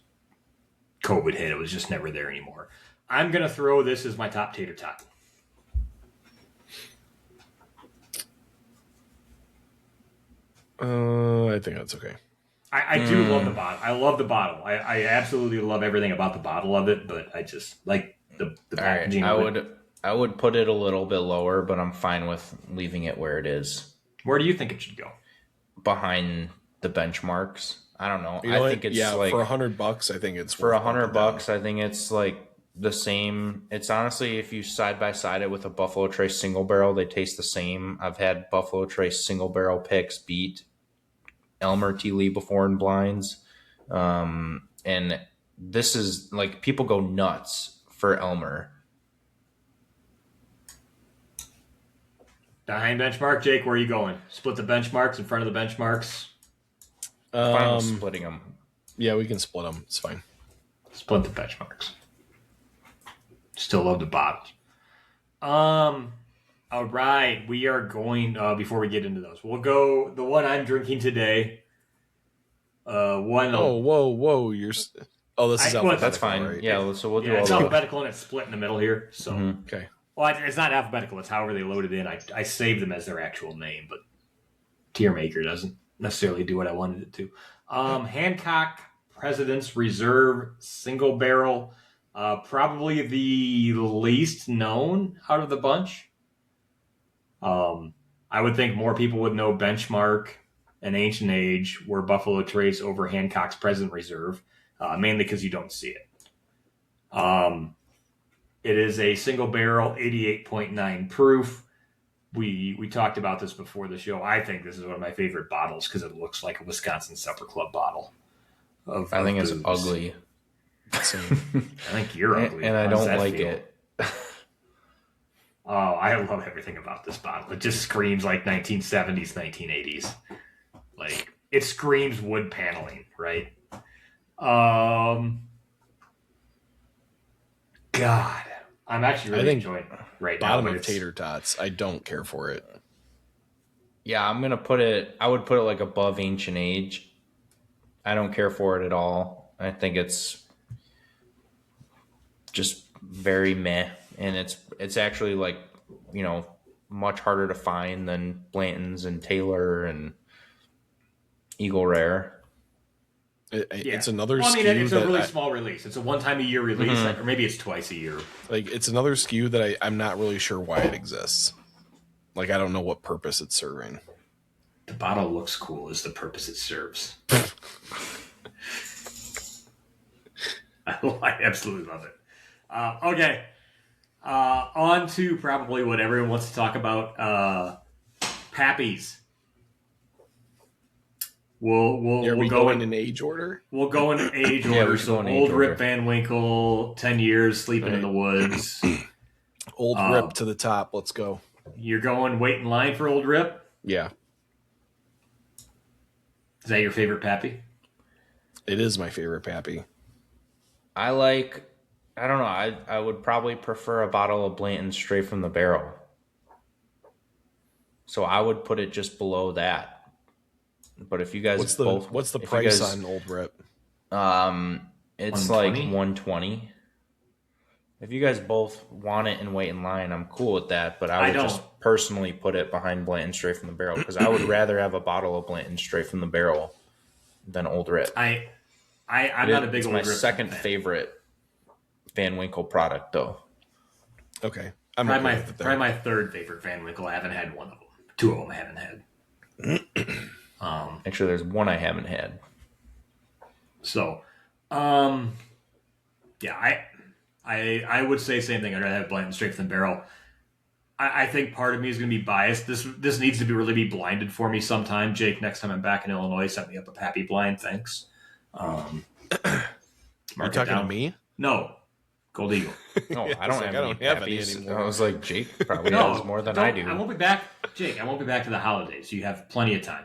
COVID hit, it was just never there anymore. I'm going to throw this as my top tater tot. I think that's okay. I do love the bottle. I love the bottle. I absolutely love everything about the bottle of it, but I just like the All right, packaging. I would put it a little bit lower, but I'm fine with leaving it where it is, Where do you think it should go? behind the benchmarks. I don't know. You know I what? think it's yeah, like for $100, I think it's for worth $100 bumping down. bucks. I think it's like the same. It's honestly, if you side by side it with a Buffalo Trace single barrel, they taste the same. I've had Buffalo Trace single barrel picks beat Elmer T. Lee before in blinds. And this is like, people go nuts for Elmer. Behind benchmark, Jake. Where are you going? Split the benchmarks in front of the benchmarks. Fine with splitting them. Yeah, we can split them. It's fine. Split the benchmarks. Still love the bottles. All right, we are going. Before we get into those, we'll go. The one I'm drinking today. One. Oh, whoa! This is alphabetical. That's fine. Right? Yeah, so we'll do Yeah, all it's the. alphabetical and it's split in the middle here. So, Okay. well, it's not alphabetical. It's however they load it in. I saved them as their actual name, but Tier Maker doesn't necessarily do what I wanted it to. Hancock President's Reserve Single Barrel, probably the least known out of the bunch. I would think more people would know Benchmark and Ancient Age were Buffalo Trace over Hancock's President Reserve, mainly because you don't see it. It is a single barrel, 88.9 proof. We talked about this before the show. I think this is one of my favorite bottles because it looks like a Wisconsin Supper Club bottle. I think it's ugly. Same. I think you're ugly. And I How does don't that like feel? it. Oh, I love everything about this bottle. It just screams like 1970s, 1980s. Like, it screams wood paneling, right? God. I'm actually really enjoying it right now. Bottom but of it's- tater tots. I don't care for it. Yeah, I'm gonna put it. I would put it like above Ancient Age. I don't care for it at all. I think it's just very meh, and it's actually like, you know, much harder to find than Blanton's and Taylor and Eagle Rare. It's another Well, I mean, SKU it's a that really small release. It's a one-time-a-year release, like, or maybe it's twice a year. like it's another SKU that I'm not really sure why it exists. Like, I don't know what purpose it's serving. The bottle looks cool is the purpose it serves. I absolutely love it. Okay. On to probably what everyone wants to talk about. Pappies. Are we go going in age order? We'll go in age Yeah, order. we should So go in age old order. Rip Van Winkle, 10 years, sleeping in the woods. Old Rip to the top. Let's go. You're going wait in line for Old Rip? Yeah, Is that your favorite Pappy? it is my favorite Pappy. I don't know. I would probably prefer a bottle of Blanton straight from the barrel. So I would put it just below that. But if you guys What's the if you price guys- on Old Rip? It's 120? like 120. If you guys both want it and wait in line, I'm cool with that. But I would just personally put it behind Blanton straight from the barrel because I would rather have a bottle of Blanton straight from the barrel than Old Rip. I'm not a big It's Old my Rip second fan. favorite Van Winkle product, though. Okay, I'm Probably okay with it there. my third favorite Van Winkle. I haven't had one of them. Two of them I haven't had. Actually, there's one I haven't had. So, yeah, I would say same thing. I'd rather have Blanton straight from the barrel. I think part of me is going to be biased. This needs to be blinded for me sometime. Jake, next time I'm back in Illinois, set me up a Pappy blind. Thanks. You're Mark it talking to down. me? No, Gold Eagle. No, Yeah, I don't it's have like, I any don't have any Pappies. anymore. I was like, Jake probably No, has more than I do. I won't be back, Jake. I won't be back to the holidays. You have plenty of time.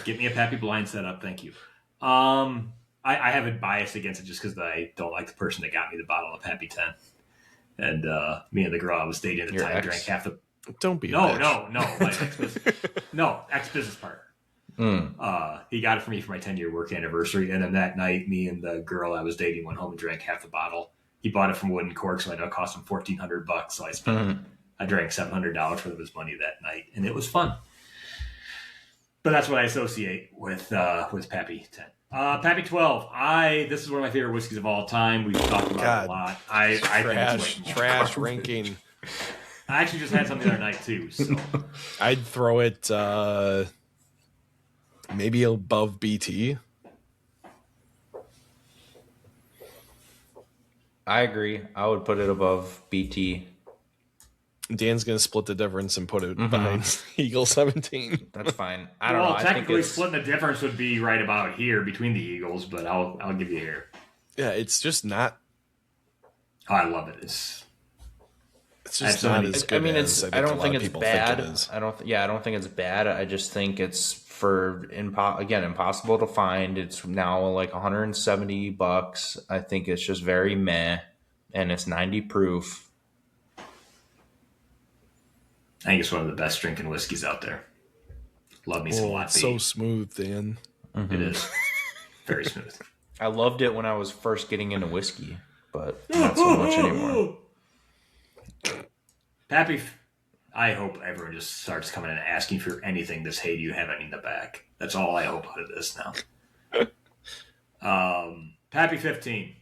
Get me a Pappy blind set up. Thank you. I have a bias against it just because I don't like the person that got me the bottle of Pappy 10. And me and the girl I was dating at the Your time ex? drank half the. Don't be a No, bitch. my ex-business partner. He got it for me for my 10-year work anniversary, and then that night, me and the girl I was dating went home and drank half the bottle. He bought it from Wooden Cork, so I know it cost him $1,400. So I drank $700 worth of his money that night, and it was fun. But that's what I associate with Pappy 10. Pappy 12. This is one of my favorite whiskeys of all time. We've talked about it a lot. I think it's way more Trash garbage. ranking. I actually just had some the other night too. So I'd throw it maybe above BT. I agree. I would put it above BT. Dan's gonna split the difference and put it behind Eagle 17. That's fine. I don't know. I think technically, it's splitting the difference would be right about here between the Eagles, but I'll give you here. Yeah, it's just not. Oh, I love it. It's It's just That's not only- as I good mean, as it's. I I think a don't lot think of it's people bad. think it is. I don't think it's bad. I just think it's again impossible to find. It's now like $170. I think it's just very meh, and it's 90 proof. I think it's one of the best drinking whiskeys out there. Love me some Oh, Lot it's B. so smooth, Dan. It is very smooth. I loved it when I was first getting into whiskey, but not so much anymore. Pappy, I hope everyone just starts coming in and asking for anything this Hey, do you have any in the back? That's all I hope out of this now. Pappy 15.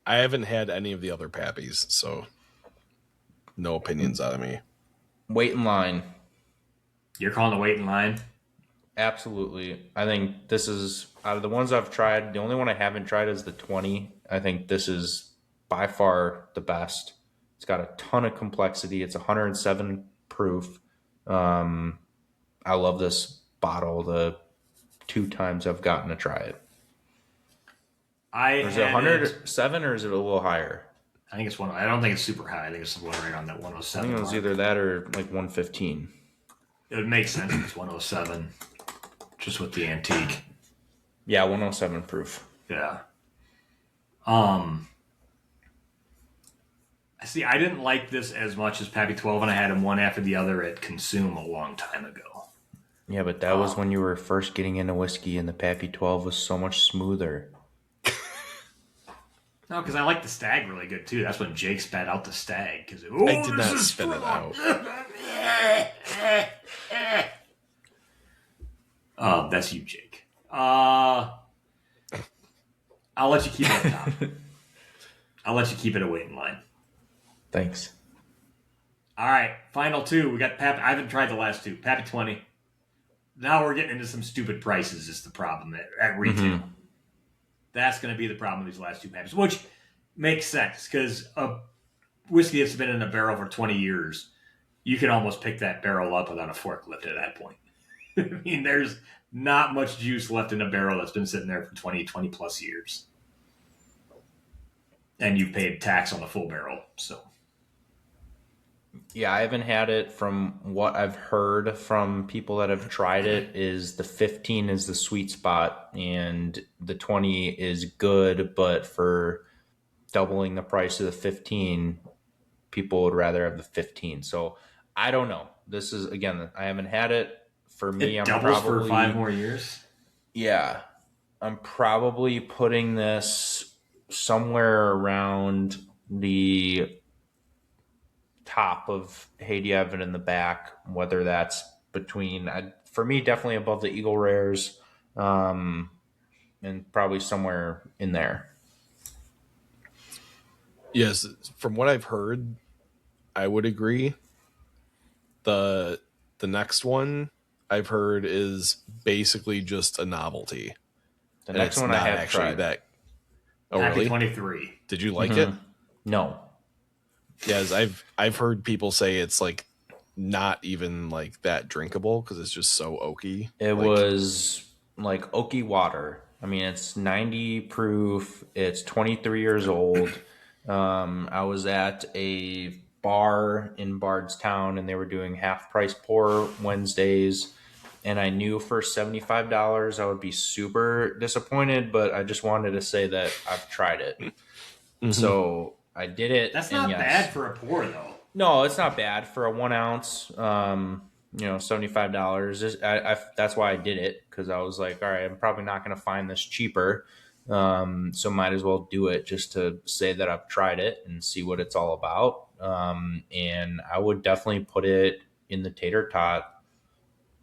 I haven't had any of the other Pappies, so no opinions out of me. Wait in line. You're calling the wait in line? Absolutely. I think this is, out of the ones I've tried, the only one I haven't tried is the 20. I think this is by far the best. It's got a ton of complexity. It's 107 proof. I love this bottle the 2 times I've gotten to try it. Or is it 107 or is it a little higher? I think it's one. I don't think it's super high. I think it's one right on that I 107. think it was mark. either that or like 115. It would make sense if it's 107, just with the antique. Yeah, 107 proof. Yeah. See, I didn't like this as much as Pappy 12, and I had them one after the other at Consume a long time ago. Yeah, but that was when you were first getting into whiskey, and the Pappy 12 was so much smoother. No, because I like the Stag really good too. That's when Jake spat out the Stag. Because I did not spit it out. That's you, Jake. I'll let you keep it on top. I'll let you keep it a wait in line. Thanks. All right, final 2. We got Pappy. I haven't tried the last 2. Pappy 20. Now we're getting into some stupid prices. Is the problem at retail? Mm-hmm. That's going to be the problem with these last 2 Pappys, which makes sense because a whiskey that's been in a barrel for 20 years, you can almost pick that barrel up without a forklift at that point. I mean, there's not much juice left in a barrel that's been sitting there for 20 plus years. And you've paid tax on the full barrel, so. Yeah, I haven't had it. From what I've heard from people that have tried it, is the 15 is the sweet spot and the 20 is good, but for doubling the price of the 15, people would rather have the 15. So I don't know. This is, again, I haven't had it. For me, it I'm doubles probably, for 5 more years. Yeah, I'm probably putting this somewhere around the top of Hey, do you have it in the back? Whether that's between, for me, definitely above the Eagle Rares, and probably somewhere in there. Yes, from what I've heard, I would agree. The next one I've heard is basically just a novelty. The next one I have tried. That. Oh, Pappy really? 23. Did you like it? No. Yes, I've heard people say it's like not even like that drinkable because it's just so oaky. It was like oaky water. I mean, it's 90 proof. It's 23 years old. I was at a bar in Bardstown and they were doing half price pour Wednesdays. And I knew for $75 I would be super disappointed, but I just wanted to say that I've tried it. Mm-hmm. So I did it. That's not bad for a pour, though. No, it's not bad for a 1 ounce. $75. That's why I did it, because I was like, all right, I'm probably not going to find this cheaper. So might as well do it just to say that I've tried it and see what it's all about. And I would definitely put it in the tater tot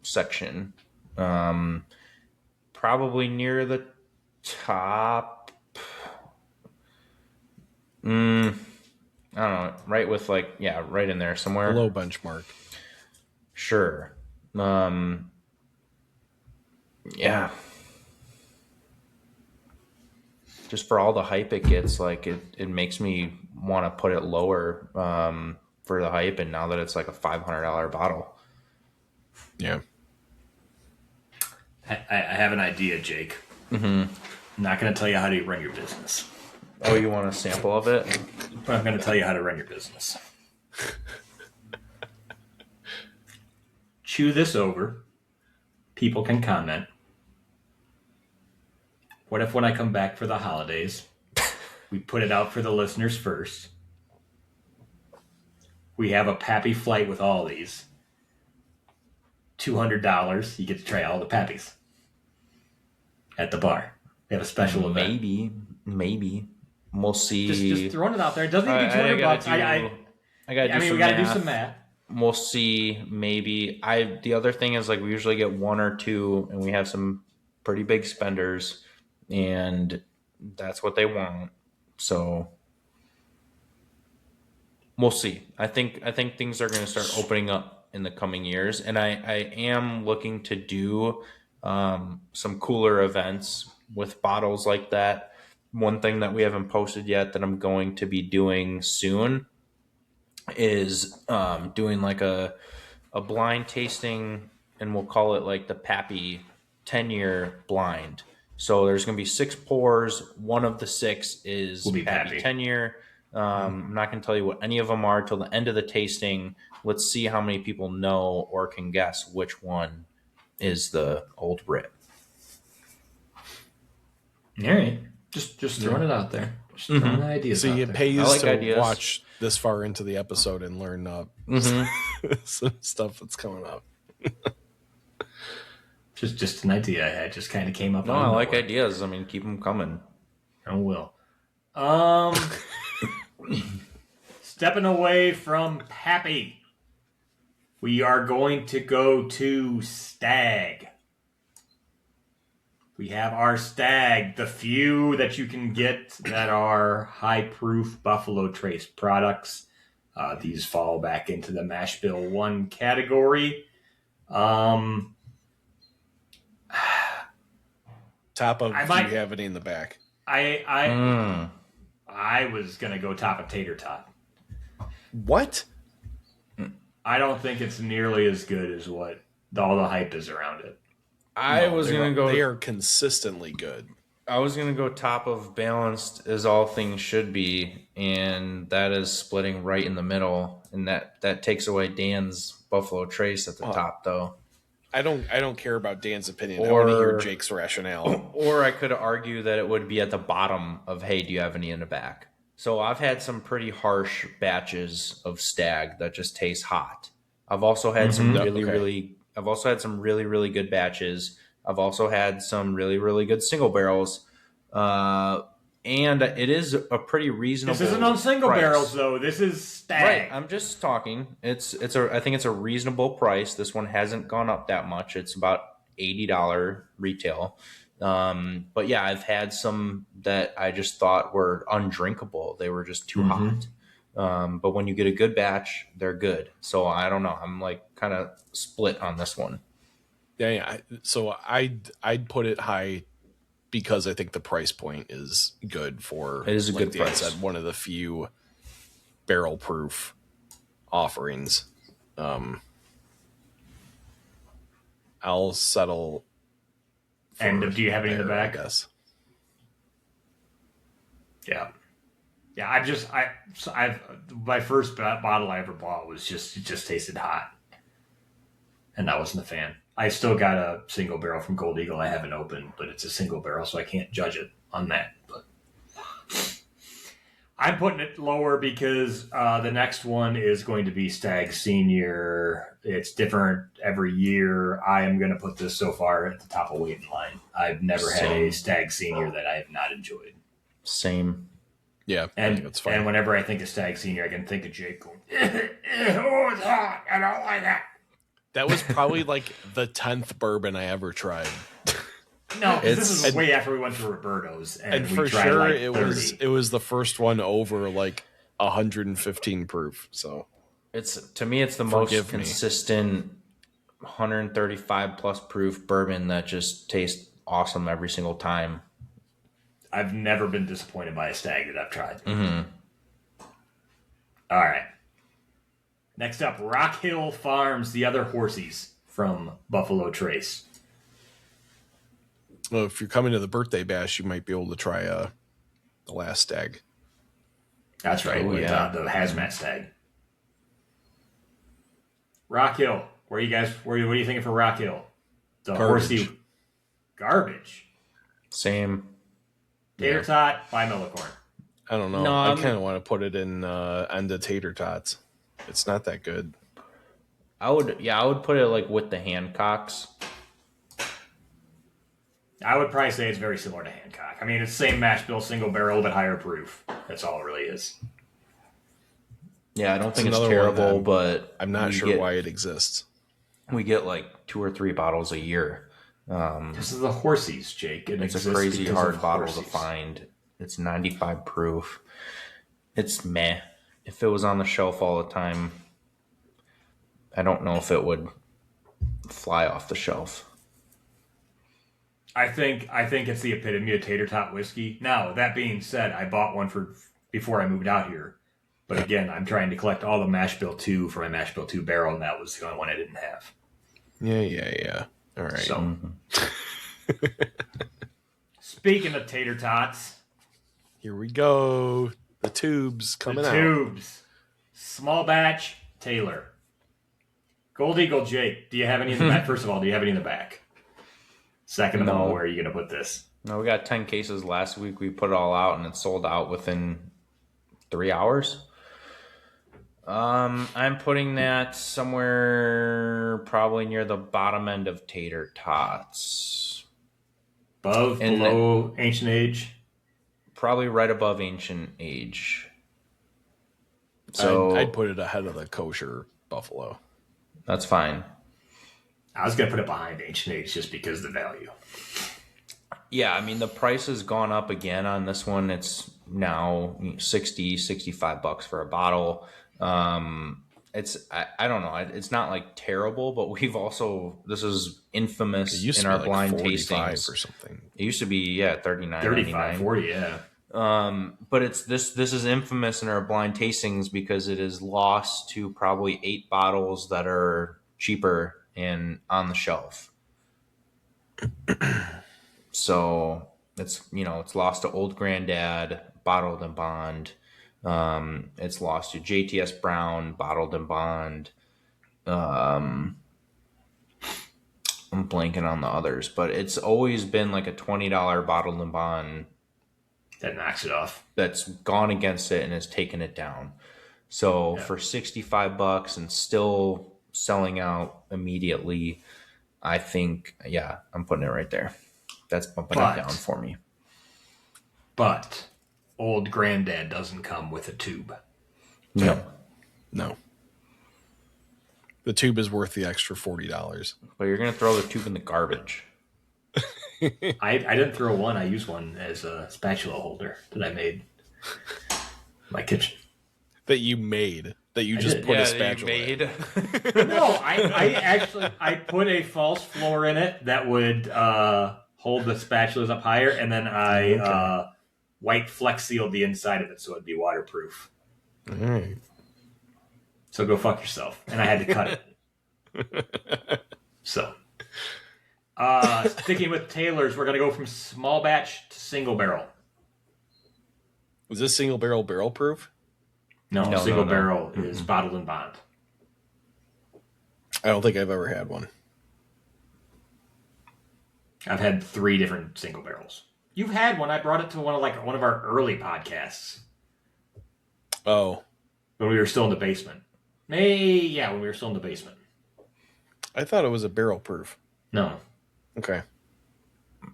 section. Probably near the top. I don't know, right with right in there somewhere. Below benchmark. Sure. Yeah. Just for all the hype it gets, like it makes me want to put it lower for the hype, and now that it's like a $500 bottle. Yeah. I have an idea, Jake. Mm-hmm. I'm not going to tell you how to run your business. Oh, you want a sample of it? But I'm going to tell you how to run your business. Chew this over. People can comment. What if when I come back for the holidays, we put it out for the listeners first? We have a Pappy flight with all these. $200. You get to try all the Pappies at the bar. We have a special event. Maybe. We'll see. Just throwing it out there. It doesn't need to be $200. We gotta do some math. We'll see. Maybe the other thing is like we usually get one or two, and we have some pretty big spenders, and that's what they want. So we'll see. I think things are going to start opening up in the coming years, and I am looking to do some cooler events with bottles like that. One thing that we haven't posted yet that I'm going to be doing soon is doing like a blind tasting, and we'll call it like the Pappy 10-year blind. So there's going to be 6 pours. One of the 6 is Pappy 10-year. I'm not going to tell you what any of them are till the end of the tasting. Let's see how many people know or can guess which one is the Old Brit. All right. Just throwing it out there. Just throwing ideas out there. So it pays like to ideas. watch this far into the episode and learn some stuff that's coming up. Just an idea I had. Just kind of came up. No, I like ideas. I mean, keep them coming. I will. Stepping away from Pappy, we are going to go to Stag. We have our Stag, the few that you can get that are high-proof Buffalo Trace products. These fall back into the Mash Bill 1 category. Top of, do you have any in the back? I was going to go top of Tater Tot. What? I don't think it's nearly as good as what all the hype is around it. I was going to go... They are consistently good. I was going to go top of Balanced as all things should be, and that is splitting right in the middle, and that takes away Dan's Buffalo Trace at the top, though. I don't care about Dan's opinion. I want to hear Jake's rationale. Or I could argue that it would be at the bottom of, hey, do you have any in the back? So I've had some pretty harsh batches of Stag that just taste hot. I've also had some really really good batches. I've also had some really, really good single barrels. And it is a pretty reasonable. This isn't on single price. Barrels though. This is Stag. Right. I'm just talking. I think it's a reasonable price. This one hasn't gone up that much. It's about $80 retail. But yeah, I've had some that I just thought were undrinkable. They were just too hot. But when you get a good batch, they're good. So I don't know. I'm like kind of split on this one. Yeah. So I'd put it high because I think the price point is good for. It is a good price. Said, one of the few barrel proof offerings. I'll settle. And do you have any in the back? I guess. Yeah. I've my first bottle I ever bought was it just tasted hot, and I wasn't a fan. I still got a single barrel from Gold Eagle I haven't opened, but it's a single barrel, so I can't judge it on that. But I'm putting it lower because the next one is going to be Stag Senior. It's different every year. I am going to put this so far at the top of waiting line. I've never had a Stag Senior that I have not enjoyed. Same. Yeah, I think it's fine. And whenever I think of Stag Senior, I can think of Jake going, "Oh, it's hot. I don't like that." That was probably like the 10th bourbon I ever tried. No, this is way after we went to Roberto's, and we for tried sure like it 30. was the first one over like 115 proof. So to me it's the most consistent 135 plus proof bourbon that just tastes awesome every single time. I've never been disappointed by a Stag that I've tried. All right. Next up, Rock Hill Farms, the other horsies from Buffalo Trace. Well, if you're coming to the birthday bash, you might be able to try a the last stag. That's right. Oh, With yeah. the hazmat stag. Rock Hill. What are you thinking for Rock Hill? The Garbage. horsey garbage. Same. Tater tot by Millicorn. I don't know. No, I I'm- kind of want to put it in on the tater tots. It's not that good. I would put it like with the Hancocks. I would probably say it's very similar to Hancock. I mean, it's the same mash bill, single barrel, but higher proof. That's all it really is. Yeah, I don't think it's another one terrible, that but I'm not we sure get- why it exists. We get like 2 or 3 bottles a year. This is the horsies, Jake. It It's a exists crazy because hard of bottle to horsies. find. It's 95 proof. It's meh. If it was on the shelf all the time, I don't know if it would fly off the shelf. I think it's the epitome of tater tot whiskey. Now, that being said, I bought one before I moved out here. But again, I'm trying to collect all the mash bill 2 for my mash bill 2 barrel, and that was the only one I didn't have. Yeah. All right. So, speaking of tater tots, Here we go. The tubes coming the out. tubes, small batch Taylor, Gold Eagle Jake. Do you have any in the back? First of all, do you have any in the back? Second of all, No. where are you going to put this? No, we got 10 cases last week. We put it all out and it sold out within 3 hours. I'm putting that somewhere probably near the bottom end of tater tots. Above, And below, ancient age. Probably right above ancient age. So I'd put it ahead of the kosher buffalo. that's fine. I was going to put it behind ancient age just because of the value. Yeah, I mean the price has gone up again on this one. It's now 60, 65 bucks for a bottle. I don't know. It's not like terrible, but this is infamous It used in to be our like blind 45 tastings or something. It used to be 39, 35, 99. 40, yeah. But it's this is infamous in our blind tastings because it is lost to probably 8 bottles that are cheaper and on the shelf. So it's lost to Old Granddad, Bottled and Bond. It's lost to JTS Brown, Bottled and Bond. I'm blanking on the others, but it's always been like a $20 Bottled and Bond That knocks it off. that's gone against it and has taken it down. So for 65 bucks and still selling out immediately, I think, I'm putting it right there. That's bumping it down for me. But Old Granddad doesn't come with a tube. No. The tube is worth the extra $40. But you're going to throw the tube in the garbage. I didn't throw one. I used one as a spatula holder that I made in my kitchen. That you made. That you just did. put a spatula in. No, I put a false floor in it that would hold the spatulas up higher, and then I white flex sealed the inside of it so it'd be waterproof. All right. So go fuck yourself. And I had to cut it. So, sticking with Taylor's, we're going to go from small batch to single barrel. Was this single barrel proof? No, No, single no. barrel is bottled and bond. I don't think I've ever had one. I've had 3 different single barrels. You've had one. I brought it to one of our early podcasts Oh, when we were still in the basement. When we were still in the basement. I thought it was a barrel proof. No. Okay.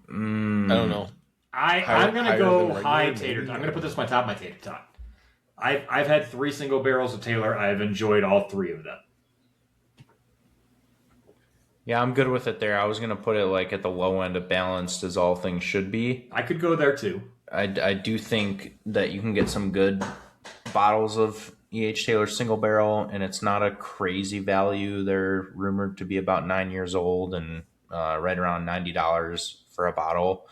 I don't know. I'm going to higher go than regular, high maybe? tater tot. I'm going to put this on my top of my tater tot. I've had 3 single barrels of Taylor. I've enjoyed all 3 of them. Yeah, I'm good with it there. I was going to put it like at the low end of balanced as all things should be. I could go there too. I do think that you can get some good bottles of E.H. Taylor single barrel, and it's not a crazy value. They're rumored to be about 9 years old and right around $90 for a bottle.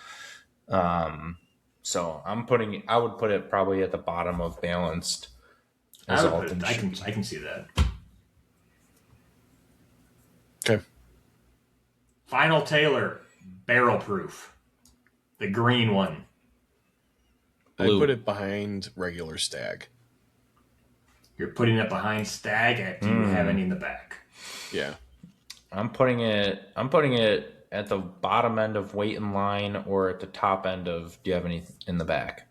So I would put it probably at the bottom of balanced. As all things I should be. can see that. Okay. Final Taylor, barrel proof. The green one. I Blue. put it behind regular Stag. You're putting it behind Stag. Do you have any in the back? Yeah. I'm putting it at the bottom end of wait in line or at the top end of do you have any in the back?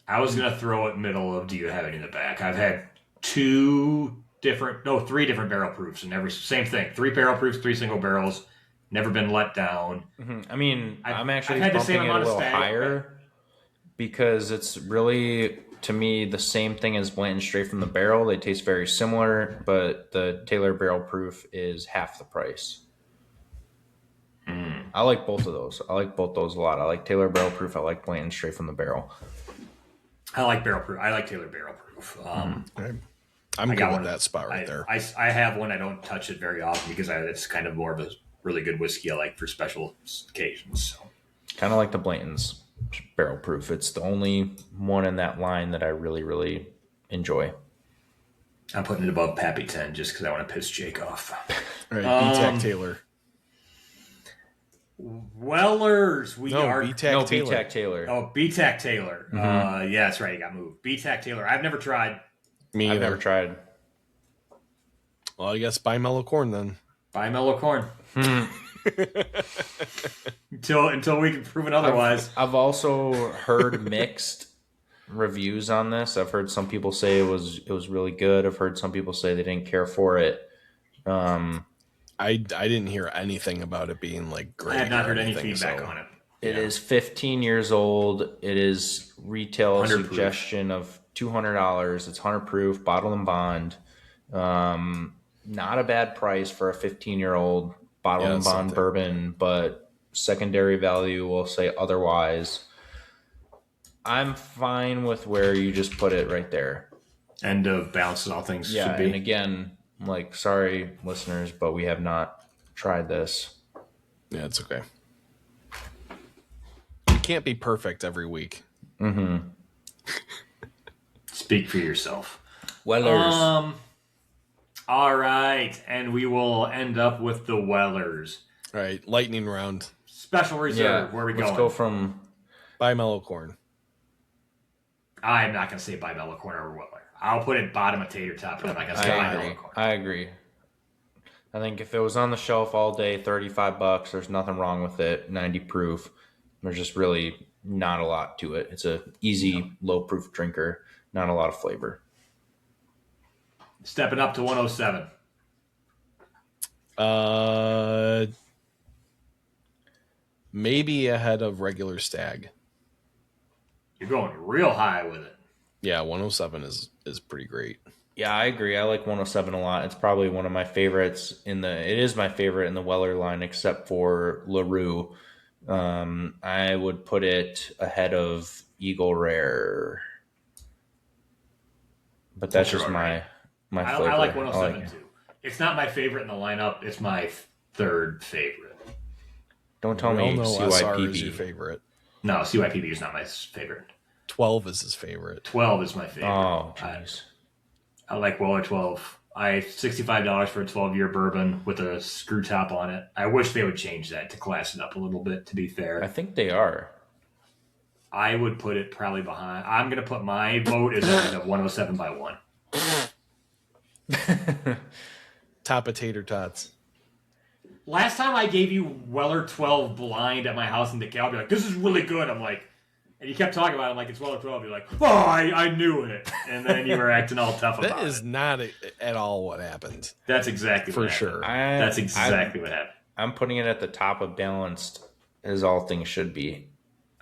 I was gonna throw it middle of do you have any in the back? I've had three different barrel proofs, and same thing. 3 barrel proofs, 3 single barrels. Never been let down. I mean, I'm actually I've had the same bumping it a amount of little Stag, higher because it's really, to me, the same thing as Blanton straight from the barrel. They taste very similar, but the Taylor barrel proof is half the price. I like both of those. I like both those a lot. I like Taylor barrel proof. I like Blanton straight from the barrel. I like barrel proof. I like Taylor barrel proof. Okay. I I'm good got with one. that spot right there. I have one. I don't touch it very often because it's kind of more of a really good whiskey I like for special occasions. So. Kind of like the Blanton's barrel proof. It's the only one in that line that I really, really enjoy. I'm putting it above Pappy 10 just because I want to piss Jake off. All right, BTAC Taylor. Wellers, BTAC Taylor. BTAC Taylor. Oh, BTAC Taylor. Yeah, that's right. You got moved. BTAC Taylor. I've never tried. Me I've either. never tried. Well, I guess buy mellow corn then. Buy mellow corn. until we can prove it otherwise. I've also heard mixed reviews on this. I've heard some people say it was really good. I've heard some people say they didn't care for it. I didn't hear anything about it being like great. I have not or heard any anything, feedback on it. It is 15 years old. It is retail 100 suggestion of $200. It's 100 proof, bottle and bond. Not a bad price for a 15-year-old bottle and bond something. bourbon, but secondary value will say otherwise. I'm fine with where you just put it right there. End of balance and all things Yeah, should be. and again, like, sorry, listeners, but we have not tried this. Yeah, it's okay. It can't be perfect every week. Speak for yourself. Wellers. All right, and we will end up with the Wellers. All right, lightning round. Special reserve. Where are we going? Let's go from... Buy mellow corn. I'm not going to say buy mellow corn or Weller. I'll put it bottom of tater top, but I'm not going to say buy mellow corn. I agree. I think if it was on the shelf all day, $35, there's nothing wrong with it. 90 proof. There's just really not a lot to it. It's a easy, low proof drinker. Not a lot of flavor. Stepping up to 107. Maybe ahead of regular Stag. Oh, You're going real high with it. Yeah, 107 is pretty great. Yeah, I agree. I like 107 a lot. It's probably one of my favorites it is my favorite in the Weller line, except for LaRue. I would put it ahead of Eagle Rare. But that's just my flavor. I like 107 too. It's not my favorite in the lineup. It's my third favorite. Don't tell We all me know SR is your CYPB. favorite. No, CYPB is not my favorite. 12 is his favorite. 12 is my favorite. Oh, jeez. I like Weller 12. $65 for a 12-year bourbon with a screw top on it. I wish they would change that to class it up a little bit, to be fair. I think they are. I would put it probably behind. I'm going to put my vote as a 107 by 1. Top of tater tots. Last time I gave you Weller 12 blind at my house in DeKalb, I'd be like, this is really good. I'm like, and you kept talking about it. I'm like, it's Weller 12. You're like, oh, I knew it. And then you were acting all tough about it. That is not at all what happened. That's exactly For what happened. sure. That's exactly what happened. I'm putting it at the top of balanced, as all things should be.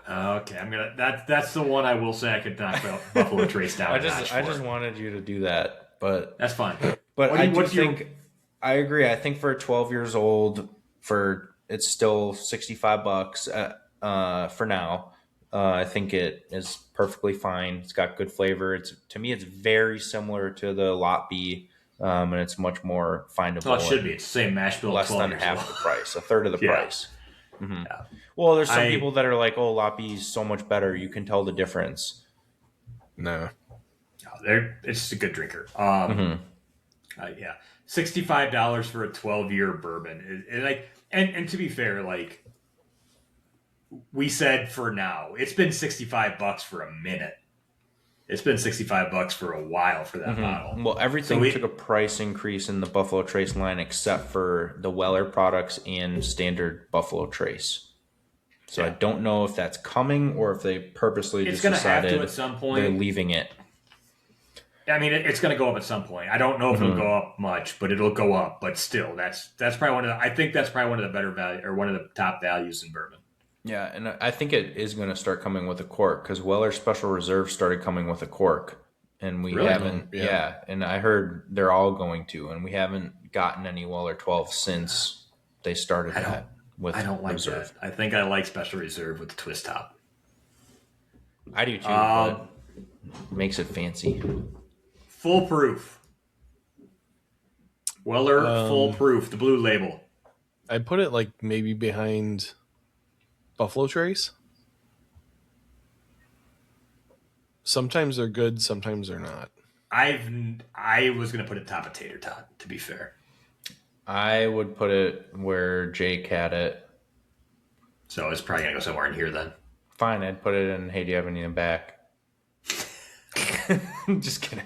Okay, I'm gonna. That's the one I will say I could knock Buffalo Trace down. I just wanted you to do that, but That's fine. But I do what's your- think I agree. I think for 12 years old, it's still $65 for now. I think it is perfectly fine. It's got good flavor. To me, it's very similar to the Lot B, and it's much more findable. Well, it should be. It's the same mash bill. Less 12 than years half old. the price, a third of the Yeah. price. Mhm. Yeah. Well, there's some people that are like, "Oh, Lot B is so much better. You can tell the difference." No. It's a good drinker. Yeah, $65 for a 12-year bourbon. And to be fair, like we said for now. It's been $65 for a minute. It's been $65 for a while for that bottle. Well, everything took a price increase in the Buffalo Trace line except for the Weller products and standard Buffalo Trace. So I don't know if that's coming or if they purposely just decided have to at some point. They're leaving it. I mean, it's going to go up at some point. I don't know if it'll go up much, but it'll go up. But still, that's probably one of the. I think that's probably one of the better value or one of the top values in bourbon. Yeah, and I think it is going to start coming with a cork because Weller Special Reserve started coming with a cork, and we haven't. Yeah, and I heard they're all going to, and we haven't gotten any Weller 12 since they started that. I don't like Reserve. That. I think I like Special Reserve with the twist top. I do too, but it makes it fancy. Foolproof. Weller Foolproof, the blue label. I'd put it like maybe behind Buffalo Trace. Sometimes they're good, sometimes they're not. I was going to put it top of Tater Tot, to be fair. I would put it where Jake had it. So it's probably going to go somewhere in here then. Fine, I'd put it in, hey, do you have any in the back? Just kidding.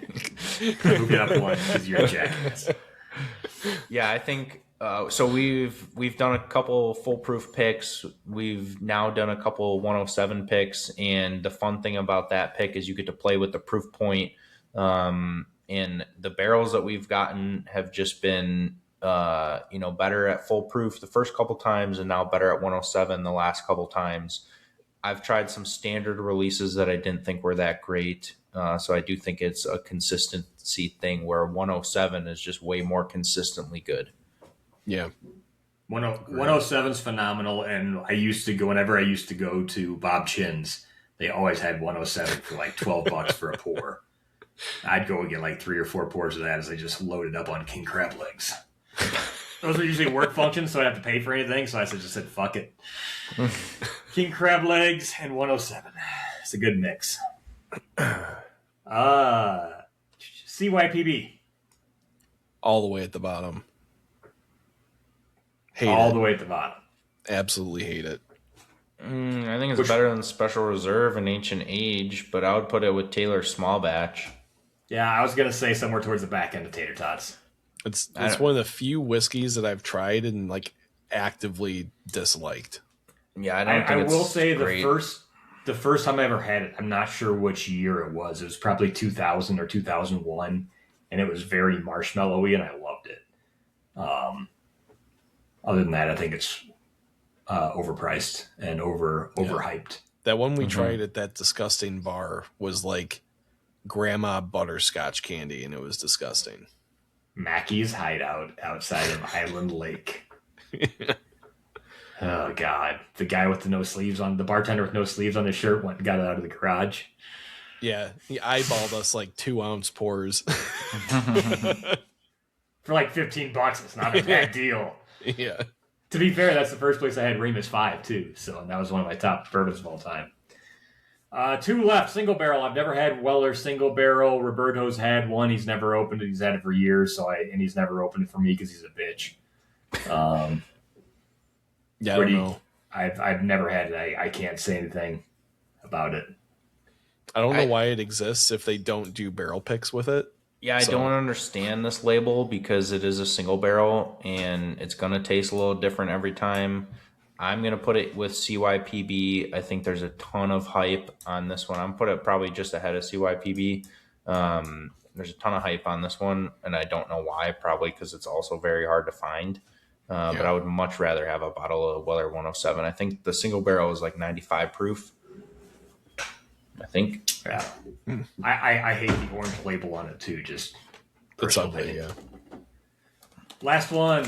Move it up one because you're a jackass. Yeah, I think so. We've done a couple foolproof picks. We've now done a couple 107 picks, and the fun thing about that pick is you get to play with the proof point. And the barrels that we've gotten have just been better at foolproof the first couple times, and now better at 107 the last couple times. I've tried some standard releases that I didn't think were that great. So I do think it's a consistency thing where 107 is just way more consistently good. Yeah. 107 is phenomenal. And whenever I used to go to Bob Chin's, they always had 107 for like $12 for a pour. I'd go and get like 3 or 4 pours of that as they just loaded up on king crab legs. Those are usually work functions, so I don't have to pay for anything. So I just said, fuck it. King crab legs and 107. It's a good mix. CYPB. All the way at the bottom. The way at the bottom. Absolutely hate it. I think it's better than Special Reserve and Ancient Age, but I would put it with Taylor Small Batch. Yeah, I was going to say somewhere towards the back end of Tater Tots. It's one of the few whiskeys that I've tried and like actively disliked. Yeah, I will say the first time I ever had it, I'm not sure which year it was. It was probably 2000 or 2001, and it was very marshmallowy, and I loved it. Other than that, I think it's overpriced and overhyped. That one we tried at that disgusting bar was like grandma butterscotch candy, and it was disgusting. Mackey's Hideout outside of Island Lake. Oh, God. The guy with the bartender with no sleeves on his shirt went and got it out of the garage. Yeah, he eyeballed us like 2-ounce pours. For like $15, it's not a bad deal. Yeah. To be fair, that's the first place I had Remus 5, too. So that was one of my top bourbons of all time. 2 left, single barrel. I've never had Weller single barrel. Roberto's had one. He's never opened it. He's had it for years, and he's never opened it for me because he's a bitch. Yeah, I don't know. I've never had it. I can't say anything about it. I don't know why it exists if they don't do barrel picks with it. Yeah, I don't understand this label because it is a single barrel and it's going to taste a little different every time. I'm going to put it with CYPB. I think there's a ton of hype on this one. I'm put it probably just ahead of CYPB. There's a ton of hype on this one, and I don't know why. Probably because it's also very hard to find. But I would much rather have a bottle of Weller 107. I think the single barrel is like 95 proof. I think. Yeah. I hate the orange label on it too. Just it's ugly, yeah. Last one,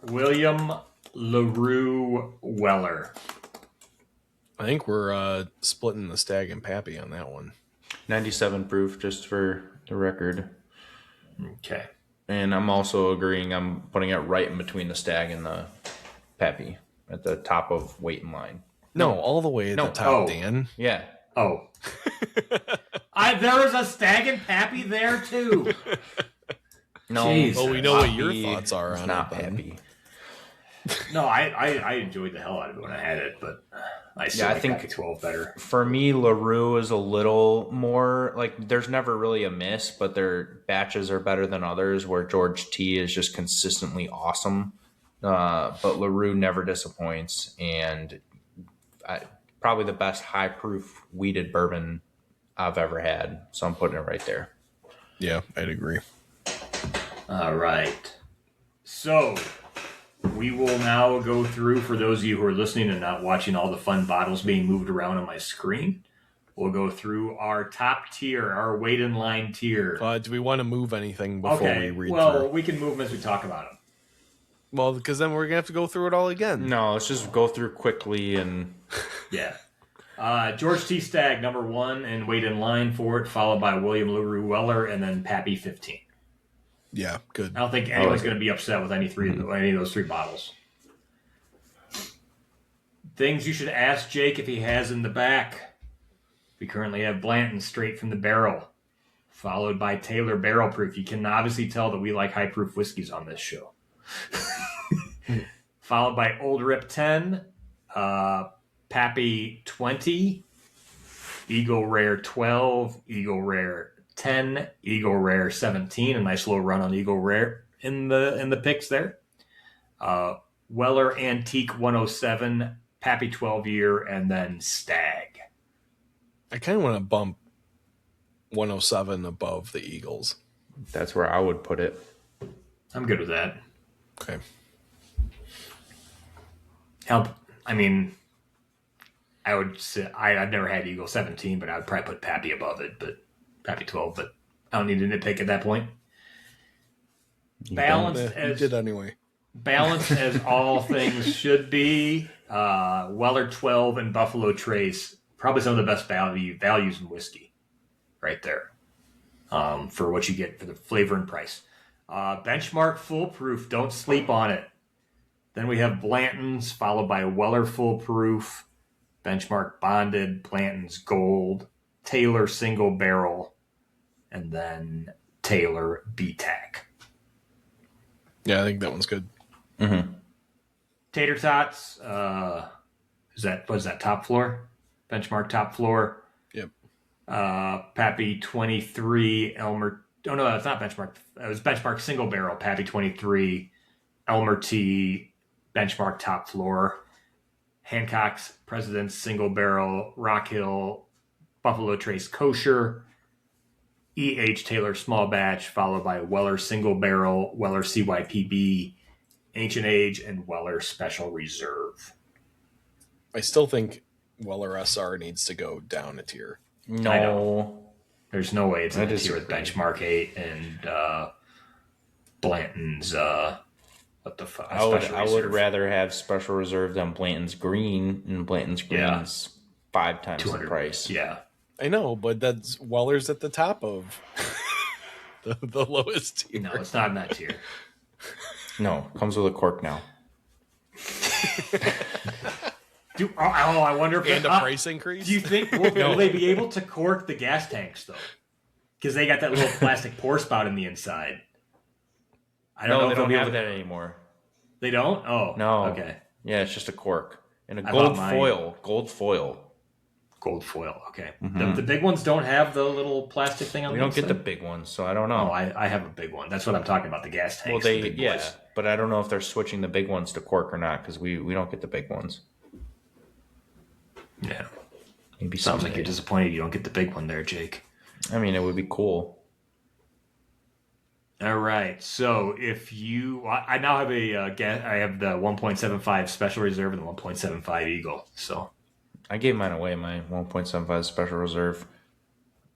William LaRue Weller. I think we're splitting the Stag and Pappy on that one. 97 proof, just for the record. Okay. And I'm also agreeing. I'm putting it right in between the Stag and the Pappy at the top of weight in line. No, all the way at the top, Dan. Yeah. Oh. There was a Stag and Pappy there too. No. Jeez. Well, we know what your thoughts are on not it. Pappy. No, I enjoyed the hell out of it when I had it, but I still I like think Pappy 12 better. For me, LaRue is a little more like there's never really a miss, but their batches are better than others. Where George T is just consistently awesome, but LaRue never disappoints, and probably the best high proof weeded bourbon I've ever had. So I'm putting it right there. Yeah, I'd agree. All right. So we will now go through, for those of you who are listening and not watching all the fun bottles being moved around on my screen, we'll go through our top tier, our wait in line tier. Do we want to move anything before we read well, through? we can move them as we talk about them. Well, because then we're going to have to go through it all again. No, let's just go through quickly and Yeah. George T. Stagg, number 1, and wait in line for it, followed by William LaRue Weller, and then Pappy 15. Yeah, good. I don't think anyone's going to be upset with any of those 3 bottles. Things you should ask Jake if he has in the back. We currently have Blanton straight from the barrel, followed by Taylor Barrel Proof. You can obviously tell that we like high proof whiskeys on this show. Followed by Old Rip 10, Pappy 20, Eagle Rare 12, Eagle Rare 10, Eagle Rare 17. A nice little run on Eagle Rare in the picks there. Weller Antique 107, Pappy 12 year, and then Stag. I kind of want to bump 107 above the Eagles. that's where I would put it. I'm good with that. Okay. I mean, I would say I've never had Eagle 17, but I would probably put Pappy above it, but Pappy 12, but I don't need to nitpick at that point. Balanced You did anyway. Balanced as all things should be. Weller 12 and Buffalo Trace, probably some of the best values in whiskey, right there, for what you get for the flavor and price. Benchmark Foolproof, don't sleep on it. Then we have Blanton's, followed by Weller Foolproof, Benchmark Bonded, Blanton's Gold, Taylor Single Barrel, and then Taylor BTAC. Yeah, I think that one's good. Mm-hmm. Tater Tots, was that top floor? Benchmark top floor. Yep. Pappy 23, Elmer. Oh, no, that's not Benchmark. It was Benchmark Single Barrel, Pappy 23, Elmer T, Benchmark top floor. Hancock's President's Single Barrel, Rock Hill, Buffalo Trace Kosher, E.H. Taylor Small Batch, followed by Weller Single Barrel, Weller CYPB, Ancient Age, and Weller Special Reserve. I still think Weller SR needs to go down a tier. No. I know. There's no way it's in I the tier with disagree. Benchmark 8 and Blanton's, what the fuck? I would rather have Special Reserve than Blanton's Green, and Blanton's Yeah. Green's 5 times the 200 price. Yeah. I know, but that's Weller's at the top of the lowest tier. No, it's not in that tier. No, comes with a cork now. I wonder if And a price increase? Do you think will they be able to cork the gas tanks though? Because they got that little plastic pour spout in the inside. I don't know No, if they they'll don't be have able to. that anymore. They don't? Oh, No. Okay. Yeah, it's just a cork. And a I gold bought mine. foil. Gold foil. Gold foil. Okay. The big ones don't have the little plastic thing on We the don't get the inside? big ones, so I don't Oh, know. I have a big one. That's what I'm talking about. The gas tanks. Well, the big yeah, boys. but I don't know if they're switching the big ones to cork or not because we don't get the big ones. Yeah. Maybe Sounds like someday. you're disappointed you don't get the big one there, Jake. I mean, it would be cool. All right. So if you, I now have I have the 1.75 Special Reserve and the 1.75 Eagle. So I gave mine away, my 1.75 Special Reserve.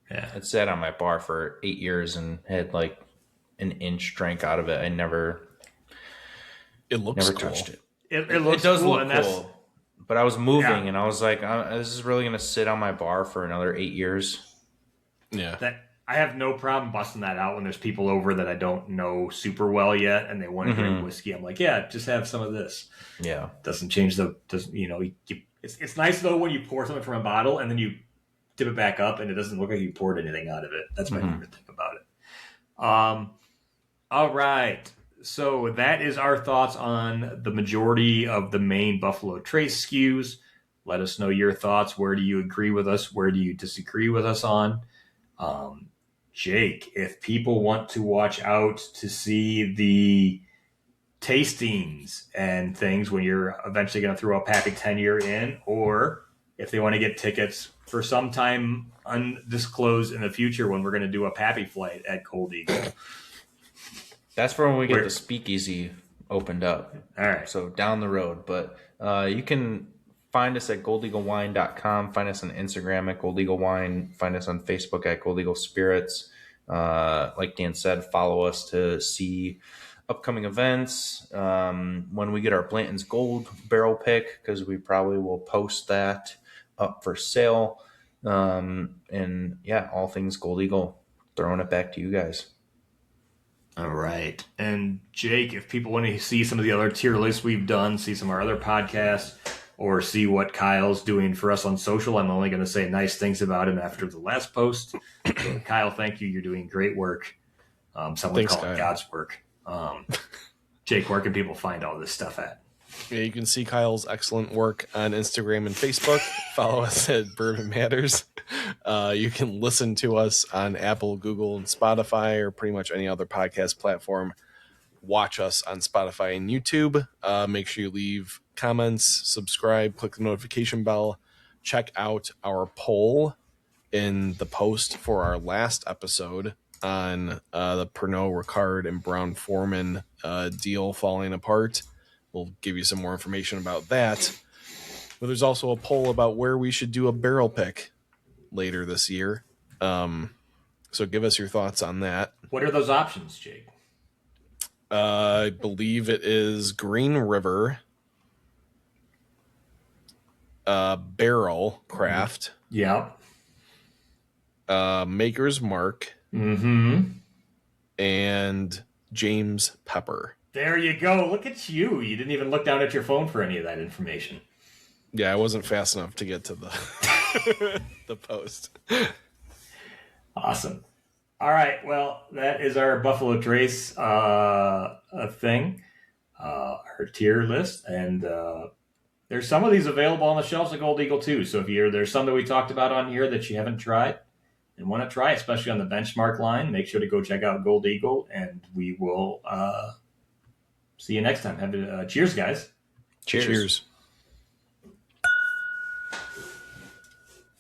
yeah, It sat on my bar for 8 years and had like an inch drank out of it. I never It looks cool. touched it. it looks It does cool, look and that's cool. But I was moving Yeah. and I was like, this is really going to sit on my bar for another 8 years. Yeah. that I have no problem busting that out when there's people over that I don't know super well yet, and they want to drink whiskey. I'm like, yeah, just have some of this. Yeah. Doesn't change it's nice though when you pour something from a bottle and then you dip it back up and it doesn't look like you poured anything out of it. That's my favorite thing about it. All right. So that is our thoughts on the majority of the main Buffalo Trace SKUs. Let us know your thoughts. Where do you agree with us? Where do you disagree with us on? Jake, if people want to watch out to see the tastings and things when you're eventually going to throw a Pappy 10-year in, or if they want to get tickets for some time undisclosed in the future when we're going to do a Pappy flight at Gold Eagle. That's for when we get the speakeasy opened up. All right. So down the road. But you can find us at goldeaglewine.com. Find us on Instagram at Gold Eagle Wine. Find us on Facebook at Gold Eagle Spirits. Like Dan said, follow us to see upcoming events. When we get our Blanton's Gold barrel pick, because we probably will post that up for sale. And yeah, all things Gold Eagle. Throwing it back to you guys. All right. And Jake, if people want to see some of the other tier lists we've done, see some of our other podcasts, or see what Kyle's doing for us on social, I'm only going to say nice things about him after the last post. So, Kyle, thank you. You're doing great work. Some would call it God's work. Jake, where can people find all this stuff at? Yeah, you can see Kyle's excellent work on Instagram and Facebook. Follow us at Bourbon Matters. You can listen to us on Apple, Google, and Spotify, or pretty much any other podcast platform. Watch us on Spotify and YouTube. Make sure you leave comments, subscribe, click the notification bell. Check out our poll in the post for our last episode on the Pernod Ricard and Brown Foreman deal falling apart. We'll give you some more information about that. But there's also a poll about where we should do a barrel pick later this year. So give us your thoughts on that. What are those options, Jake? I believe it is Green River, Barrel Craft. Yeah. Maker's Mark. Mm-hmm. And James Pepper. There you go. Look at you. You didn't even look down at your phone for any of that information. Yeah, I wasn't fast enough to get to the the post. Awesome. All right. Well, that is our Buffalo Trace thing, our tier list. And there's some of these available on the shelves at Gold Eagle, too. So if there's some that we talked about on here that you haven't tried and want to try, especially on the benchmark line, make sure to go check out Gold Eagle. And we will see you next time. Cheers, guys. Cheers.